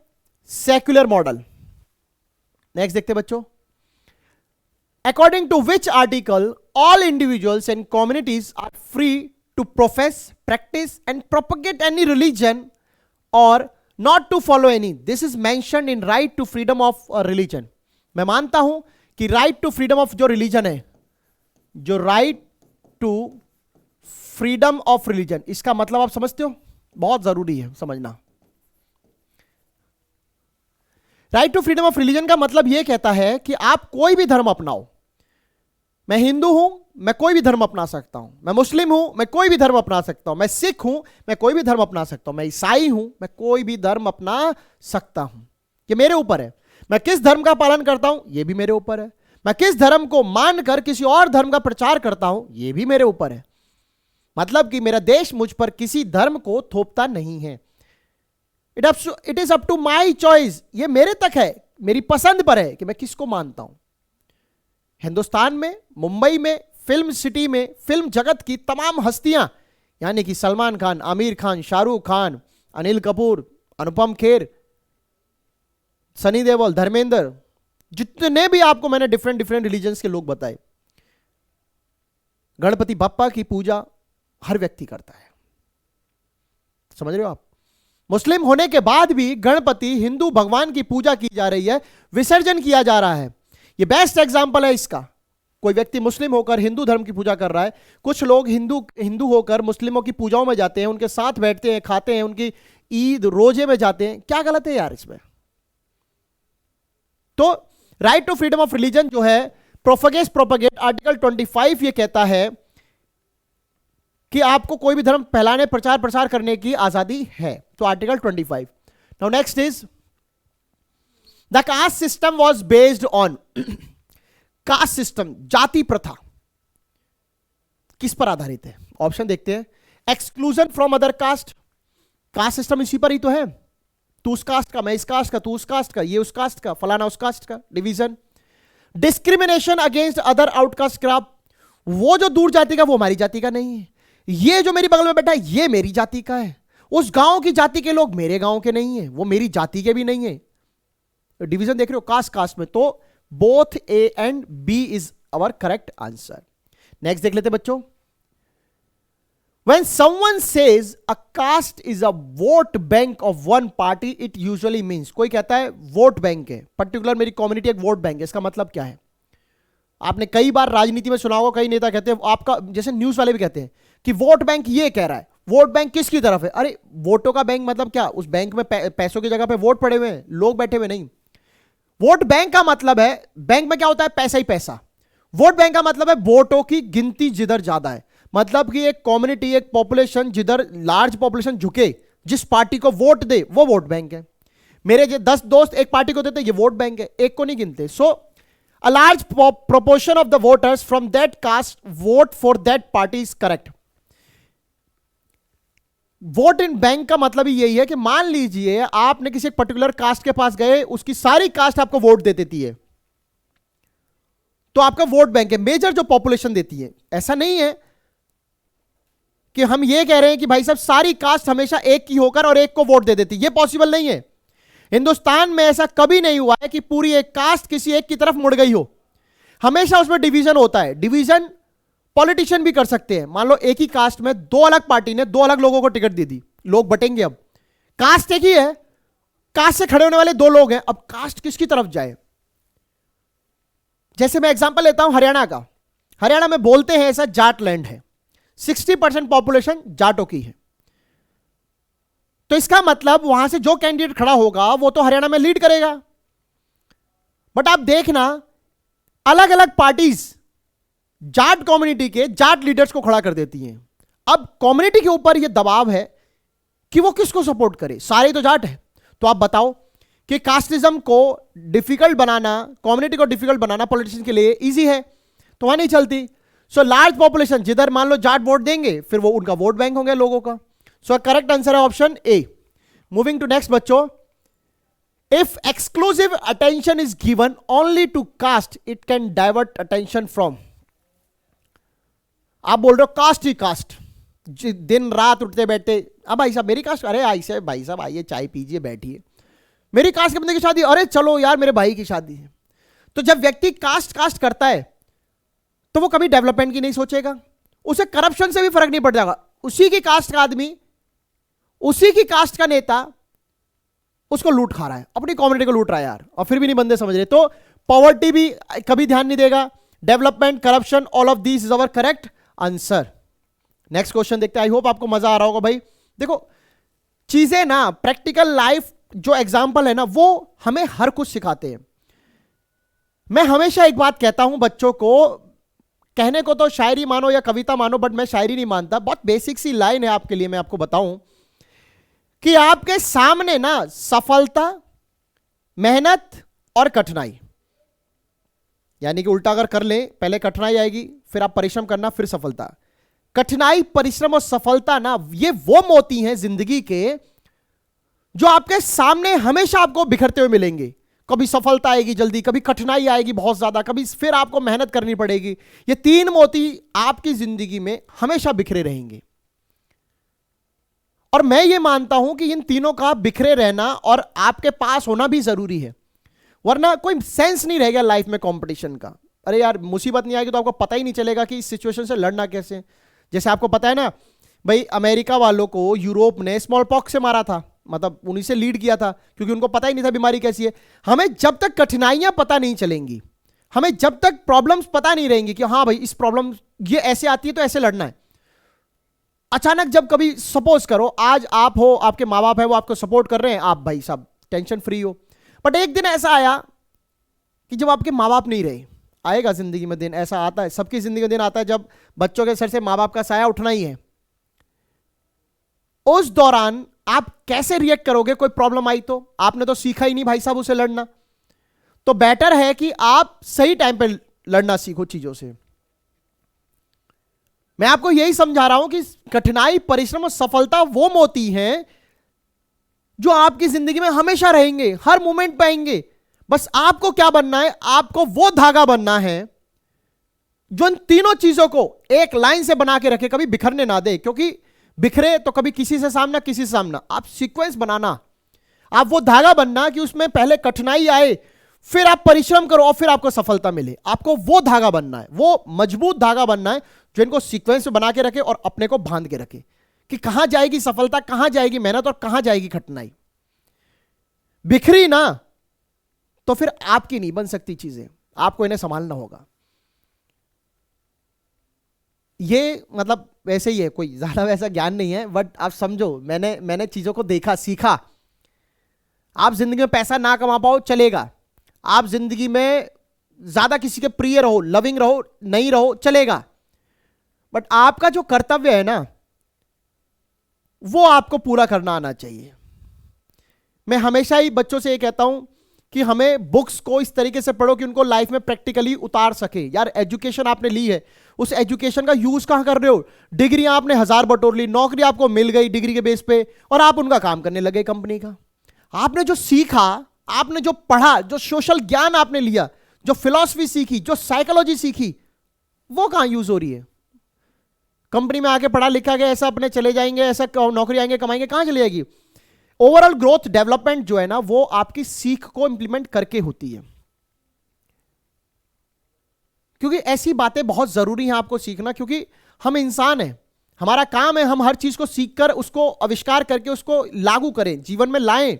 Secular model. नेक्स्ट देखते बच्चों। According to which article all individuals and communities are free to profess, practice and propagate any religion और not to follow any. This is mentioned in right to freedom of religion. मैं मानता हूं कि right to freedom of जो religion है, जो right to freedom of religion, इसका मतलब आप समझते हो? बहुत जरूरी है समझना। Right to freedom of religion का मतलब यह कहता है कि आप कोई भी धर्म अपनाओ। मैं हिंदू हूं, मैं कोई भी धर्म अपना सकता हूं। मैं मुस्लिम हूं, मैं कोई भी धर्म अपना सकता हूं। मैं सिख हूं, मैं कोई भी धर्म अपना सकता हूं। मैं ईसाई हूं, मैं कोई भी धर्म अपना सकता हूं। ये मेरे ऊपर है। मैं किस धर्म का पालन करता हूं, यह भी मेरे ऊपर है। मैं किस धर्म को मानकर किसी और धर्म का प्रचार करता हूं, यह भी मेरे ऊपर है। मतलब कि मेरा देश मुझ पर किसी धर्म को थोपता नहीं है। It is up to my choice. यह मेरे तक है, मेरी पसंद पर है कि मैं किसको मानता हूं। हिंदुस्तान में, मुंबई में, फिल्म सिटी में, फिल्म जगत की तमाम हस्तियां, यानी कि सलमान खान, आमिर खान, शाहरुख खान, अनिल कपूर, अनुपम खेर, सनी देओल, धर्मेंद्र, जितने भी आपको मैंने डिफरेंट डिफरेंट रिलीजन्स के लोग बताए, गणपति बप्पा की पूजा हर व्यक्ति करता है। समझ रहे हो आप? मुस्लिम होने के बाद भी गणपति, हिंदू भगवान की पूजा की जा रही है, विसर्जन किया जा रहा है। यह बेस्ट एग्जांपल है इसका। कोई व्यक्ति मुस्लिम होकर हिंदू धर्म की पूजा कर रहा है, कुछ लोग हिंदू होकर मुस्लिमों की पूजाओं में जाते हैं, उनके साथ बैठते हैं, खाते हैं, उनकी ईद रोजे में जाते हैं। क्या गलत है यार इसमें? तो right to freedom of religion जो है, प्रोपगेट आर्टिकल 25 ये कहता है कि आपको कोई भी धर्म फैलाने, प्रचार प्रसार करने की आजादी है। तो article 25। Now next is the caste system was based on. Caste system, जाति प्रथा किस पर आधारित है? ऑप्शन देखते हैं। Exclusion from other caste, caste system इसी पर ही तो है। तू उस कास्ट का, मैं इस कास्ट का, तू उस कास्ट का, ये उस कास्ट का, फलाना उस कास्ट का, division. Discrimination against other outcast group, वो जो दूर जाति का वो हमारी जाति का नहीं है, ये जो मेरी बगल में बैठा है ये मेरी जाति का है, उस गांव की जाति के लोग मेरे गांव के नहीं है, वो मेरी जाति के भी नहीं है। डिवीजन देख रहे हो कास्ट कास्ट में, तो both A and B is our correct answer. Next देख लेते बच्चों। When someone says a caste is a vote bank of one party, it usually means, कोई कहता है वोट बैंक है, पर्टिकुलर मेरी कम्युनिटी एक वोट बैंक है, इसका मतलब क्या है? आपने कई बार राजनीति में सुना होगा, कई नेता कहते हैं, आपका जैसे न्यूज वाले भी कहते हैं कि वोट बैंक ये कह रहा है, वोट बैंक किसकी तरफ है? अरे वोटों का बैंक मतलब क्या? उस बैंक में पैसों की जगह पे वोट पड़े हुए हैं, लोग बैठे हुए नहीं। वोट बैंक का मतलब है, बैंक में क्या होता है? पैसा ही पैसा। वोट बैंक का मतलब है वोटों की गिनती जिधर ज्यादा है, मतलब कि एक कम्युनिटी, एक पॉपुलेशन, जिधर लार्ज पॉपुलेशन झुके, जिस पार्टी को वोट दे वो वोट बैंक है। मेरे जो 10 दोस्त एक पार्टी को देते ये वोट बैंक है, एक को नहीं गिनते। So a large proportion of the voters from that caste vote for that party is correct. Vote इन बैंक का मतलब ही यही है कि मान लीजिए आपने किसी एक पर्टिकुलर कास्ट के पास गए, उसकी सारी कास्ट आपको वोट दे देती है, तो आपका वोट बैंक है, मेजर जो पॉपुलेशन देती है। ऐसा नहीं है कि हम ये कह रहे हैं कि भाई साहब सारी कास्ट हमेशा एक की होकर और एक को वोट दे देती, ये पॉसिबल नहीं है। हिंदुस्तान में ऐसा कभी नहीं हुआ है कि पूरी एक कास्ट किसी एक की तरफ मुड़ गई हो, हमेशा उसमें डिवीजन होता है। डिवीजन पॉलिटिशियन भी कर सकते हैं। मान लो एक ही कास्ट में दो अलग पार्टी ने दो अलग लोगों को टिकट दे दी, लोग बटेंगे। अब कास्ट एक ही है, कास्ट से खड़े होने वाले दो लोग हैं, अब कास्ट किसकी तरफ जाए? जैसे मैं एग्जांपल लेता हूं हरियाणा का। हरियाणा में बोलते हैं ऐसा जाट लैंड है, 60% पॉपुलेशन जाटों की है, तो इसका मतलब वहां से जो कैंडिडेट खड़ा होगा वो तो हरियाणा में लीड करेगा। बट आप देखना अलग अलग पार्टीज जाट कम्युनिटी के जाट लीडर्स को खड़ा कर देती हैं। अब कम्युनिटी के ऊपर यह दबाव है कि वो किसको सपोर्ट करे, सारे तो जाट है। तो आप बताओ कि कास्टिज्म को डिफिकल्ट बनाना, कम्युनिटी को डिफिकल्ट बनाना पॉलिटिशियन के लिए इजी है, तो वहां नहीं चलती। सो लार्ज पॉपुलेशन जिधर मान लो जाट वोट देंगे, फिर वो उनका वोट बैंक होंगे लोगों का। सो करेक्ट आंसर है option A. Moving to next बच्चों। If exclusive attention is given only to caste, it can divert attention from. आप बोल रहे हो कास्ट ही कास्ट, दिन रात उठते बैठते, अब भाई साहब मेरी कास्ट, अरे ऐसे भाई साहब आइए चाय पीजिए बैठिए, मेरी कास्ट के बंदे की शादी, अरे चलो यार मेरे भाई की शादी है। तो जब व्यक्ति कास्ट कास्ट करता है तो वो कभी डेवलपमेंट की नहीं सोचेगा, उसे करप्शन से भी फर्क नहीं पड़ जाएगा। उसी की कास्ट का आदमी, उसी की कास्ट का नेता उसको लूट खा रहा है, अपनी कम्युनिटी को लूट रहा है यार, और फिर भी नहीं बंदे समझ रहे। तो पॉवर्टी भी कभी ध्यान नहीं देगा, development, corruption, all of this is our correct answer. Next question देखते हैं। आई होप आपको मजा आ रहा होगा भाई। देखो चीजें ना, प्रैक्टिकल लाइफ जो एग्जाम्पल है ना, वो हमें हर कुछ सिखाते हैं। मैं हमेशा एक बात कहता हूं बच्चों को, कहने को तो शायरी मानो या कविता मानो, बट मैं शायरी नहीं मानता। बहुत बेसिक सी लाइन है आपके लिए, मैं आपको बताऊं कि आपके सामने ना सफलता, मेहनत और कठिनाई, यानी कि उल्टा अगर कर ले, पहले कठिनाई आएगी, फिर आप परिश्रम करना, फिर सफलता। कठिनाई, परिश्रम और सफलता ना, ये वो मोती हैं जिंदगी के जो आपके सामने हमेशा आपको बिखरते हुए मिलेंगे। कभी सफलता आएगी जल्दी, कभी कठिनाई आएगी बहुत ज्यादा, कभी फिर आपको मेहनत करनी पड़ेगी। ये तीन मोती आपकी जिंदगी में हमेशा बिखरे रहेंगे, और मैं ये मानता हूं कि इन तीनों का बिखरे रहना और आपके पास होना भी जरूरी है, वरना कोई सेंस नहीं रहेगा लाइफ में कंपटीशन का। अरे यार मुसीबत नहीं आएगी तो आपको पता ही नहीं चलेगा कि इस सिचुएशन से लड़ना कैसे। जैसे आपको पता है ना भाई, अमेरिका वालों को यूरोप ने स्मॉल पॉक्स से मारा था, मतलब उन्हीं से लीड किया था, क्योंकि उनको पता ही नहीं था बीमारी कैसी है। हमें जब तक कठिनाइयां पता नहीं चलेंगी, हमें जब तक प्रॉब्लम्स पता नहीं रहेंगी कि हाँ भाई इस प्रॉब्लम ये ऐसे आती है तो ऐसे लड़ना है। अचानक जब कभी सपोज करो आज आप हो, आपके माँ बाप है वो आपको सपोर्ट कर रहे हैं, आप भाई साहब टेंशन फ्री हो, बट एक दिन ऐसा आया कि जब आपके माँ बाप नहीं रहे। आएगा जिंदगी में दिन, ऐसा आता है, सबकी जिंदगी में दिन आता है जब बच्चों के सर से माँ बाप का साया उठना ही है। उस दौरान आप कैसे रिएक्ट करोगे? कोई प्रॉब्लम आई तो आपने तो सीखा ही नहीं भाई साहब उसे लड़ना, तो बेटर है कि आप सही टाइम पे लड़ना सीखो चीजों से। मैं आपको यही समझा रहा हूं कि कठिनाई, परिश्रम और सफलता वो मोती हैं जो आपकी जिंदगी में हमेशा रहेंगे, हर मोमेंट पे आएंगे। बस आपको क्या बनना है, आपको वो धागा बनना है जो इन तीनों चीजों को एक लाइन से बना के रखे, कभी बिखरने ना दे, क्योंकि बिखरे तो कभी किसी से सामना किसी से सामना। आप सीक्वेंस बनाना, आप वो धागा बनना कि उसमें पहले कठिनाई आए, फिर आप परिश्रम करो और फिर आपको सफलता मिले। आपको वो धागा बनना है, वो मजबूत धागा बनना है जो इनको सीक्वेंस में बना के रखे और अपने को बांध के रखे कि कहां जाएगी सफलता, कहां जाएगी मेहनत और कहां जाएगी कठिनाई। बिखरी ना तो फिर आपकी नहीं बन सकती चीजें, आपको इन्हें संभालना होगा। ये मतलब वैसे ही है, कोई ज्यादा वैसा ज्ञान नहीं है, बट आप समझो, मैंने चीजों को देखा, सीखा। आप जिंदगी में पैसा ना कमा पाओ चलेगा, आप जिंदगी में ज्यादा किसी के प्रिय रहो, लविंग रहो, नहीं रहो चलेगा, बट आपका जो कर्तव्य है ना वो आपको पूरा करना आना चाहिए। मैं हमेशा ही बच्चों से ये कहता हूं कि हमें बुक्स को इस तरीके से पढ़ो कि उनको लाइफ में प्रैक्टिकली उतार सके। यार एजुकेशन आपने ली है, उस एजुकेशन का यूज कहां कर रहे हो? डिग्री आपने 1000 बटोर ली, नौकरी आपको मिल गई डिग्री के बेस पे और आप उनका काम करने लगे कंपनी का। आपने जो सीखा, आपने जो पढ़ा, जो सोशल ज्ञान आपने लिया, जो फिलॉसफी सीखी, जो साइकोलॉजी सीखी, वो कहां यूज हो रही है? कंपनी में आके पढ़ा लिखा गया ऐसा अपने चले जाएंगे, ऐसा नौकरी आएंगे कमाएंगे, कहां चली जाएगी? ओवरऑल ग्रोथ डेवलपमेंट जो है ना वो आपकी सीख को इंप्लीमेंट करके होती है। क्योंकि ऐसी बातें बहुत जरूरी हैं आपको सीखना, क्योंकि हम इंसान हैं, हमारा काम है हम हर चीज को सीखकर उसको आविष्कार करके उसको लागू करें, जीवन में लाएं।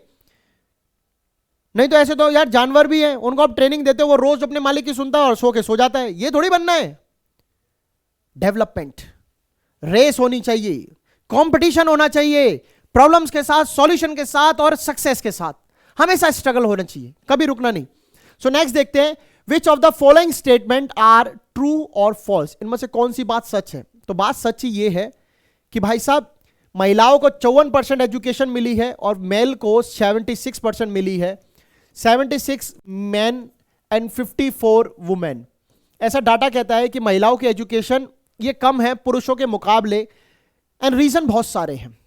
नहीं तो ऐसे तो यार जानवर भी हैं, उनको आप ट्रेनिंग देते हो, वो रोज अपने मालिक की सुनता है और सो के सो जाता है। ये थोड़ी बनना है। डेवलपमेंट, रेस होनी चाहिए, कंपटीशन होना चाहिए, प्रॉब्लम्स के साथ, सॉल्यूशन के साथ और सक्सेस के साथ हमेशा स्ट्रगल होना चाहिए, कभी रुकना नहीं। सो नेक्स्ट देखते हैं, which of the following statement are true और फॉल्स? इनमें से कौन सी बात सच है? तो बात सच ये है कि भाई साहब महिलाओं को 54% एजुकेशन मिली है और मेल को 76% मिली है। 76 मैन एंड 54 वुमेन। ऐसा डाटा कहता है कि महिलाओं की एजुकेशन ये कम है पुरुषों के मुकाबले, एंड रीजन बहुत सारे हैं।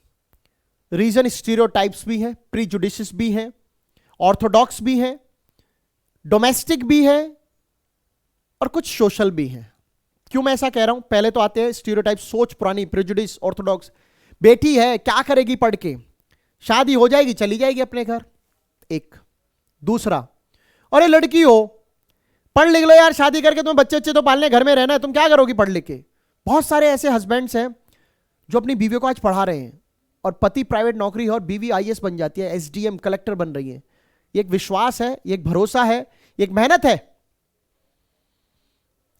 रीजन स्टीरियोटाइप्स भी है, प्रीजुडिशियस भी है, ऑर्थोडॉक्स भी है, डोमेस्टिक भी है और कुछ सोशल भी है। क्यों मैं ऐसा कह रहा हूं? पहले तो आते हैं स्टीरियोटाइप, सोच पुरानी, प्रेजुडिस, ऑर्थोडॉक्स। बेटी है, क्या करेगी पढ़ के? शादी हो जाएगी, चली जाएगी अपने घर। एक दूसरा, और ये लड़की हो, पढ़ लिख लो यार, शादी करके तुम्हें बच्चे बच्चे तो पालने, घर में रहना है, तुम क्या करोगी पढ़ लिख के? बहुत सारे ऐसे हस्बैंड्स हैं जो अपनी बीवियों को आज पढ़ा रहे हैं और पति प्राइवेट नौकरी है और बीवी आईएएस बन जाती है, एसडीएम कलेक्टर बन रही है। ये एक विश्वास है, ये एक भरोसा है, ये एक मेहनत है।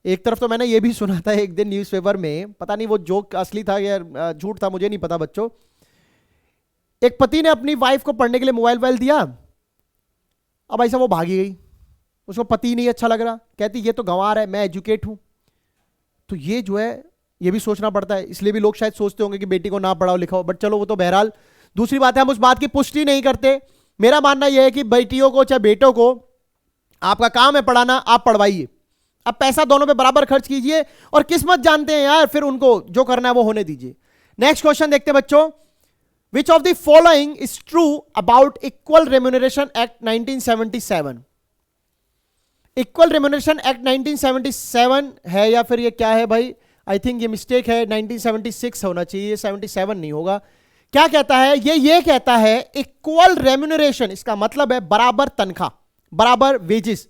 एक तरफ तो मैंने ये भी सुना था एक दिन न्यूज़पेपर में, पता नहीं वो जोक असली था या झूठ था, मुझे नहीं पता बच्चों। एक पति ने अपनी वाइफ को पढ़ने के लिए मोबाइल दिया, अब ऐसा वो भागी गई, उसको पति नहीं अच्छा लग रहा, कहती ये तो गंवार है, मैं एजुकेट हूं। तो ये जो है ये भी सोचना पड़ता है, इसलिए भी लोग शायद सोचते होंगे कि बेटी को ना पढ़ाओ लिखाओ, बट चलो वो तो बहरहाल दूसरी बात है, हम उस बात की पुष्टि नहीं करते। मेरा मानना यह है कि बेटियों को चाहे बेटों को, आपका काम है पढ़ाना, आप पढ़वाइए। अब पैसा दोनों पे बराबर खर्च कीजिए और किस्मत जानते हैं यार, फिर उनको जो करना है वो होने दीजिए। नेक्स्ट क्वेश्चन देखते हैं बच्चों, विच of the following is true about equal remuneration act 1977? Equal remuneration act 1977 है या फिर ये क्या है भाई? आई थिंक ये मिस्टेक है, 1976 होना चाहिए, 77 नहीं होगा। क्या कहता है ये कहता है इक्वल रेम्यूनरेशन, इसका मतलब है बराबर तनख्वाह, बराबर वेजेस।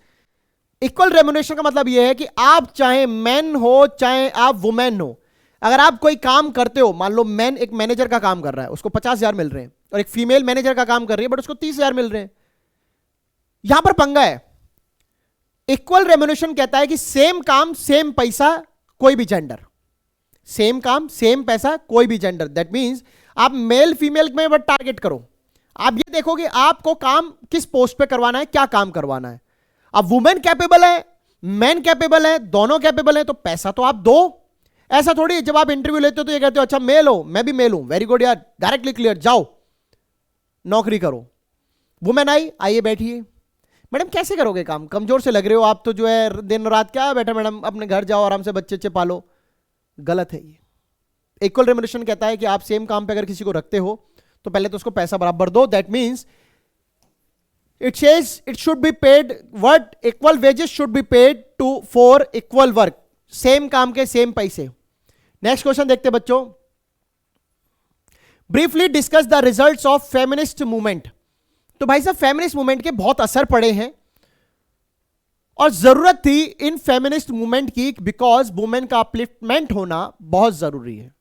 इक्वल रेम्यूनरेशन का मतलब यह है कि आप चाहे मैन हो चाहे आप वुमेन हो, अगर आप कोई काम करते हो, मान लो मैन एक मैनेजर का काम कर रहा है, उसको 50,000 मिल रहे हैं, और एक फीमेल मैनेजर का काम कर रही है बट उसको 30,000 मिल रहे हैं। यहां पर पंगा है। इक्वल रेम्यूनरेशन कहता है कि सेम काम सेम पैसा कोई भी जेंडर, सेम काम सेम पैसा कोई भी जेंडर। दैट मींस आप मेल फीमेल में बट टारगेट करो, आप ये देखो कि आपको काम किस पोस्ट पे करवाना है, क्या काम करवाना है। अब वुमेन कैपेबल है, मैन कैपेबल है, दोनों कैपेबल है, तो पैसा तो आप दो। ऐसा थोड़ी जब आप इंटरव्यू लेते हो तो ये कहते हो अच्छा मेल हो, मैं भी मेल हूं, वेरी गुड यार, डायरेक्टली क्लियर, जाओ नौकरी करो। वुमेन आइए बैठिए। मैडम कैसे करोगे काम, कमजोर से लग रहे हो आप तो, जो है दिन रात क्या बैठा मैडम, अपने घर जाओ आराम से बच्चे बच्चे पालो। गलत है ये। इक्वल रेम्यूनरेशन कहता है कि आप सेम काम पे अगर किसी को रखते हो तो पहले तो उसको पैसा बराबर दो। That means It says it should be paid what equal wages should be paid to for equal work. Same काम के सेम पैसे. नेक्स्ट क्वेश्चन देखते बच्चों. Briefly discuss the results of feminist movement. तो भाई साहब फेमिनिस्ट मूवमेंट के बहुत असर पड़े हैं और जरूरत थी इन फेमिनिस्ट मूवमेंट की, बिकॉज वुमेन का अपलिफ्टमेंट होना बहुत जरूरी है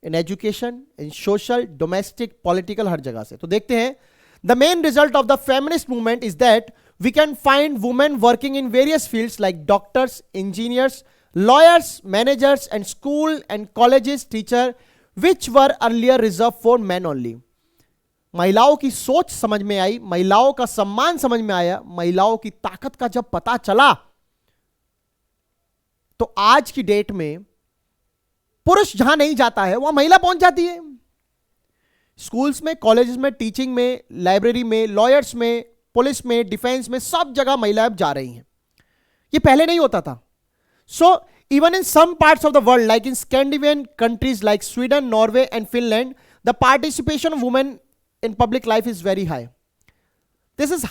in education, in social, domestic, political, हर जगह से. तो देखते हैं. The main result of the feminist movement is that we can find women working in various fields like doctors, engineers, lawyers, managers, and school and colleges teacher, which were earlier reserved for men only. महिलाओं की सोच समझ में आई, महिलाओं का सम्मान समझ में आया, महिलाओं की ताकत का जब पता चला, तो आज की डेट में पुरुष जहां नहीं जाता है वहां महिला पहुंच जाती है. स्कूल्स में, कॉलेजेस में, टीचिंग में, लाइब्रेरी में, लॉयर्स में, पुलिस में, डिफेंस में, सब जगह महिलाएं जा रही हैं. ये पहले नहीं होता था. So even in some parts of the world like in Scandinavian countries like Sweden, Norway and Finland, the participation of women in public life is very high. This is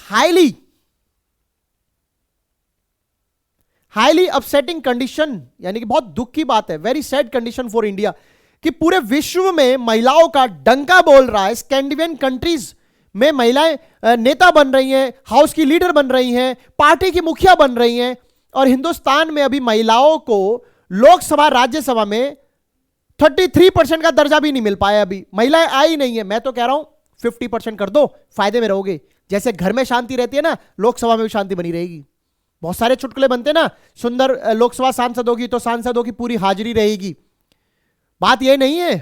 highly upsetting condition, यानी कि बहुत दुख की बात है, very sad condition for India, कि पूरे विश्व में महिलाओं का डंका बोल रहा है. स्कैंडिनेवियन कंट्रीज में महिलाएं नेता बन रही हैं, हाउस की लीडर बन रही हैं, पार्टी की मुखिया बन रही हैं, और हिंदुस्तान में अभी महिलाओं को लोकसभा, राज्यसभा में 33% का दर्जा भी नहीं मिल पाया. अभी महिलाएं आई नहीं है. मैं तो कह रहा हूं 50% कर दो, फायदे में रहोगे. जैसे घर में शांति रहती है ना, लोकसभा में भी शांति बनी रहेगी. बहुत सारे चुटकुले बनते ना, सुंदर लोकसभा सांसद होगी तो सांसदों की पूरी हाजिरी रहेगी. बात यह नहीं है.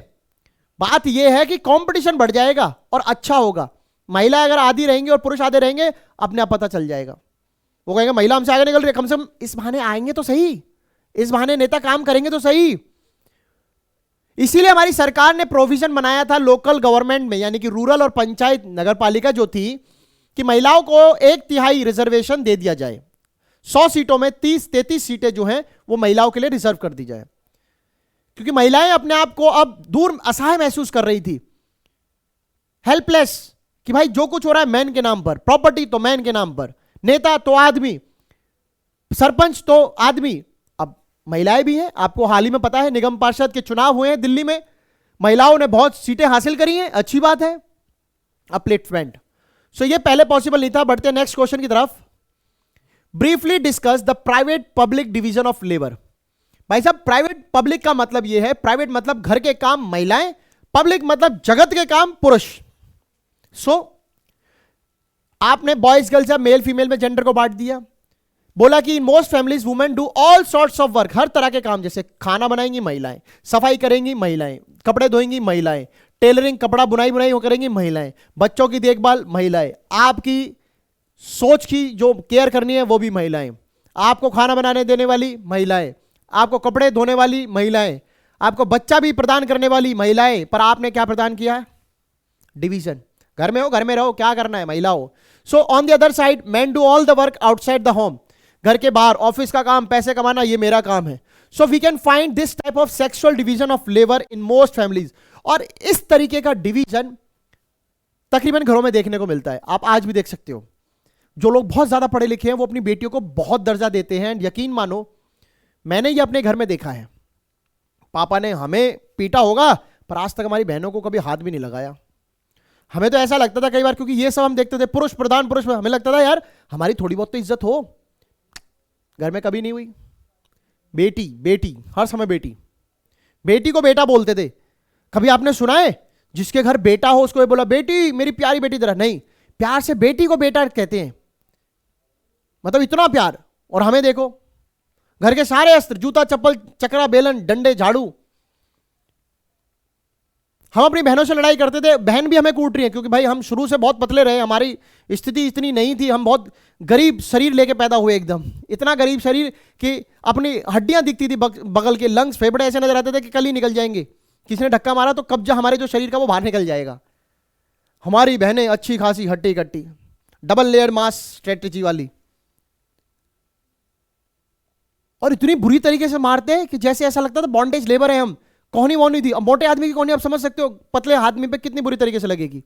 बात यह है कि कंपटीशन बढ़ जाएगा और अच्छा होगा. महिला अगर आधी रहेंगी और पुरुष आधे रहेंगे, अपने आप पता चल जाएगा. वो कहेंगे महिला हमसे आगे निकल रही है, कम से कम इस बहाने आएंगे तो सही, इस बहाने नेता काम करेंगे तो सही. इसीलिए हमारी सरकार ने प्रोविजन बनाया था लोकल गवर्नमेंट में, यानी कि रूरल और पंचायत नगर पालिका जो थी, कि महिलाओं को 1/3 रिजर्वेशन दे दिया जाए. 100 सीटों में 30-33 सीटें जो हैं वो महिलाओं के लिए रिजर्व कर दी जाए. क्योंकि महिलाएं अपने आप को अब दूर, असहाय महसूस कर रही थी, हेल्पलेस, कि भाई जो कुछ हो रहा है मैन के नाम पर, प्रॉपर्टी तो मैन के नाम पर, नेता तो आदमी, सरपंच तो आदमी. अब महिलाएं भी हैं. आपको हाल ही में पता है निगम पार्षद के चुनाव हुए हैं दिल्ली में, महिलाओं ने बहुत सीटें हासिल करी हैं, अच्छी बात है, अपलिफ्टमेंट. सो ये पहले पॉसिबल नहीं था. बढ़ते हैं नेक्स्ट क्वेश्चन की तरफ. Briefly discuss the private public division of labour. भाई साहब प्राइवेट पब्लिक का मतलब यह है, प्राइवेट मतलब घर के काम महिलाएं, पब्लिक मतलब जगत के काम पुरुष. सो आपने बॉयज गर्ल्स या मेल फीमेल में जेंडर को बांट दिया. बोला कि in most families women do all sorts of work. हर तरह के काम, जैसे खाना बनाएंगी महिलाएं, सफाई करेंगी महिलाएं, कपड़े धोएंगी महिलाएं, टेलरिंग कपड़ा बुनाई बुनाई वो करेंगी महिलाएं, बच्चों की देखभाल महिलाएं, आपकी सोच की जो केयर करनी है वो भी महिलाएं, आपको खाना बनाने देने वाली महिलाएं, आपको कपड़े धोने वाली महिलाएं, आपको बच्चा भी प्रदान करने वाली महिलाएं. पर आपने क्या प्रदान किया है? डिवीजन. घर में हो, घर में रहो, क्या करना है महिला हो. So on the other side man do all the work outside the home. घर के बाहर ऑफिस का काम, पैसे कमाना, ये मेरा काम है. So we can find this type of sexual division of labour in most families. और इस तरीके का डिवीजन तकरीबन घरों में देखने को मिलता है. आप आज भी देख सकते हो. जो लोग बहुत ज्यादा पढ़े लिखे हैं वो अपनी बेटियों को बहुत दर्जा देते हैं. यकीन मानो मैंने ये अपने घर में देखा है. पापा ने हमें पीटा होगा पर आज तक हमारी बहनों को कभी हाथ भी नहीं लगाया. हमें तो ऐसा लगता था कई बार, क्योंकि ये सब हम देखते थे पुरुष प्रधान पुरुष में, हमें लगता था यार हमारी थोड़ी बहुत तो इज्जत हो. घर में कभी नहीं हुई. बेटी बेटी हर समय बेटी, बेटी को बेटा बोलते थे. कभी आपने सुना है जिसके घर बेटा हो उसको ये बोला बेटी, मेरी प्यारी बेटी तरह? नहीं, प्यार से बेटी को बेटा कहते हैं, मतलब इतना प्यार. और हमें देखो, घर के सारे अस्त्र, जूता चप्पल चक्रा बेलन डंडे झाड़ू. हम अपनी बहनों से लड़ाई करते थे, बहन भी हमें कूट रही है, क्योंकि भाई हम शुरू से बहुत पतले रहे, हमारी स्थिति इतनी नहीं थी, हम बहुत गरीब शरीर लेके पैदा हुए, एकदम इतना गरीब शरीर कि अपनी हड्डियां दिखती थी, बगल के लंग्स फेफड़े ऐसे नजर आते थे कि कल ही निकल जाएंगे. किसी ने धक्का मारा तो कब्जा हमारे जो शरीर का वो बाहर निकल जाएगा. हमारी बहनें अच्छी खासी हट्टी कट्टी, डबल लेयर मास स्ट्रेटेजी वाली, और इतनी बुरी तरीके से मारते हैं कि जैसे ऐसा लगता था बॉन्डेज लेबर है हम. कोहनी वोहनी थी. अब मोटे आदमी की कोहनी आप समझ सकते हो, पतले आदमी पे कितनी बुरी तरीके से लगेगी.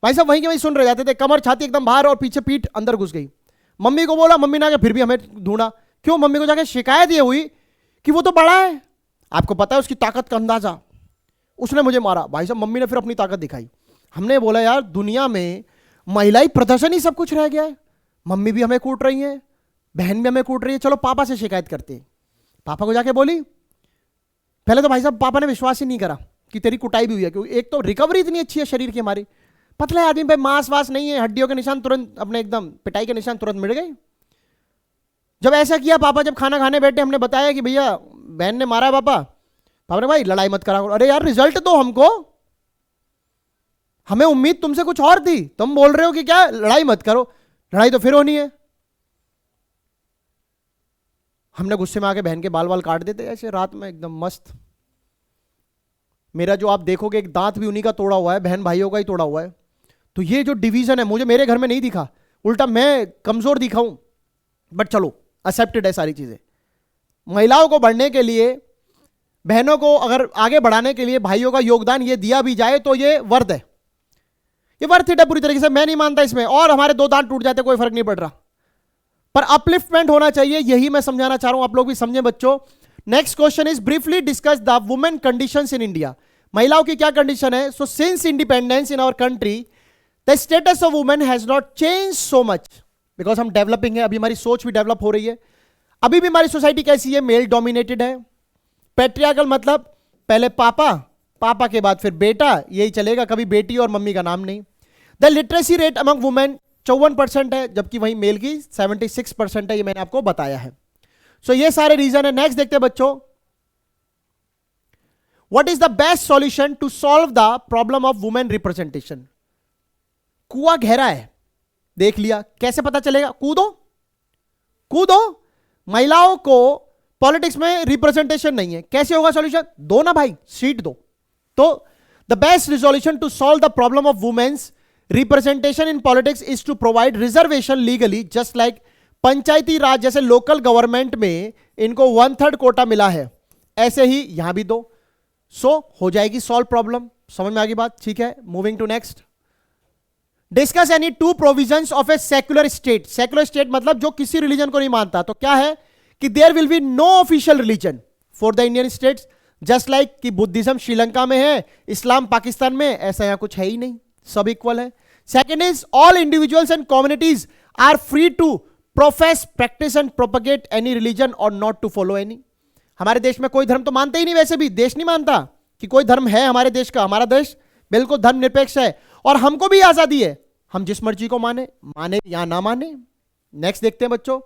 भाई साहब वहीं के वहीं सुन रह जाते थे, कमर छाती एकदम बाहर और पीछे पीठ अंदर घुस गई। मम्मी को बोला, मम्मी ने आके फिर भी हमें ढूंढा। क्यों? मम्मी को जाके शिकायत ये हुई कि वो तो बड़ा है, आपको पता है उसकी ताकत का अंदाजा, उसने मुझे मारा। भाई साहब मम्मी ने फिर अपनी ताकत दिखाई। हमने बोला यार दुनिया में महिला ही प्रदर्शन ही सब कुछ रह गया है, मम्मी भी हमें कूट रही है, बहन भी हमें कूट रही है, चलो पापा से शिकायत करते हैं। पापा को जाके बोली, पहले तो भाई साहब पापा ने विश्वास ही नहीं करा कि तेरी कुटाई भी हुई है, क्योंकि एक तो रिकवरी इतनी अच्छी है शरीर की हमारी, पतले आदमी पे मांस वास नहीं है, हड्डियों के निशान तुरंत अपने एकदम पिटाई के निशान तुरंत मिट गए। जब ऐसा किया, पापा जब खाना खाने बैठे, हमने बताया कि भैया बहन ने मारा है पापा। पापा ने, भाई लड़ाई मत करा। अरे यार रिजल्ट दो हमको, हमें उम्मीद तुमसे कुछ और थी, तुम बोल रहे हो कि क्या लड़ाई मत करो, लड़ाई तो फिर होनी है। हमने गुस्से में आके बहन के बाल बाल काट देते ऐसे रात में एकदम मस्त। मेरा जो आप देखोगे एक दांत भी उन्हीं का तोड़ा हुआ है, बहन भाइयों का ही तोड़ा हुआ है। तो ये जो डिवीजन है मुझे मेरे घर में नहीं दिखा, उल्टा मैं कमजोर दिखाऊं, बट चलो एक्सेप्टेड है सारी चीजें। महिलाओं को बढ़ने के लिए, बहनों को अगर आगे बढ़ाने के लिए भाइयों का योगदान ये दिया भी जाए तो ये वर्थ है, ये वर्थ इट है पूरी तरीके से। मैं नहीं मानता इसमें, और हमारे 2 दांत टूट जाते कोई फर्क नहीं पड़ रहा, पर अपलिफ्टमेंट होना चाहिए, यही मैं समझाना चाह रहा हूं, आप लोग भी समझें बच्चों। Next question is briefly discuss the women conditions in India. महिलाओं की क्या कंडीशन है? So since independence in our country the status of women has not change so much, because हम डेवलपिंग है, अभी हमारी सोच भी डेवलप हो रही है। अभी भी हमारी सोसाइटी कैसी है? मेल डोमिनेटेड है, पैट्रियार्कल, मतलब पहले पापा, पापा के बाद फिर बेटा, यही चलेगा, कभी बेटी और मम्मी का नाम नहीं। The literacy rate among women 54% है, जबकि वहीं मेल की 76% है, ये मैंने आपको बताया है। सो ये सारे रीजन है। नेक्स्ट देखते हैं बच्चों, what is the best solution to solve the problem of women representation? कुआं गहरा है, देख लिया, कैसे पता चलेगा? कूदो, कूदो। महिलाओं को पॉलिटिक्स में रिप्रेजेंटेशन नहीं है, कैसे होगा सॉल्यूशन? दो ना भाई, सीट दो। तो the best resolution to solve the problem of women's representation in politics is to provide reservation legally, just like Panchayati Raj जैसे लोकल गवर्नमेंट में इनको 1/3 कोटा मिला है, ऐसे ही यहां भी दो। सो हो जाएगी सॉल्व प्रॉब्लम। समझ में आ गई बात? ठीक है, moving to next. Discuss any 2 provisions of a secular state. Secular state मतलब जो किसी रिलीजन को नहीं मानता, तो क्या है कि there will be no official religion for the Indian states, just like कि बुद्धिज्म श्रीलंका में है, इस्लाम पाकिस्तान में, ऐसा यहां कुछ है ही नहीं, सब इक्वल है। Second is all individuals and communities are free to profess, practice and propagate any religion और नॉट टू फॉलो एनी। हमारे देश में कोई धर्म तो मानते ही नहीं, वैसे भी देश नहीं मानता कि कोई धर्म है हमारे देश का। हमारा देश बिल्कुल धर्मनिरपेक्ष है और हमको भी आजादी है, हम जिस मर्जी को माने या ना माने। नेक्स्ट देखते हैं बच्चों,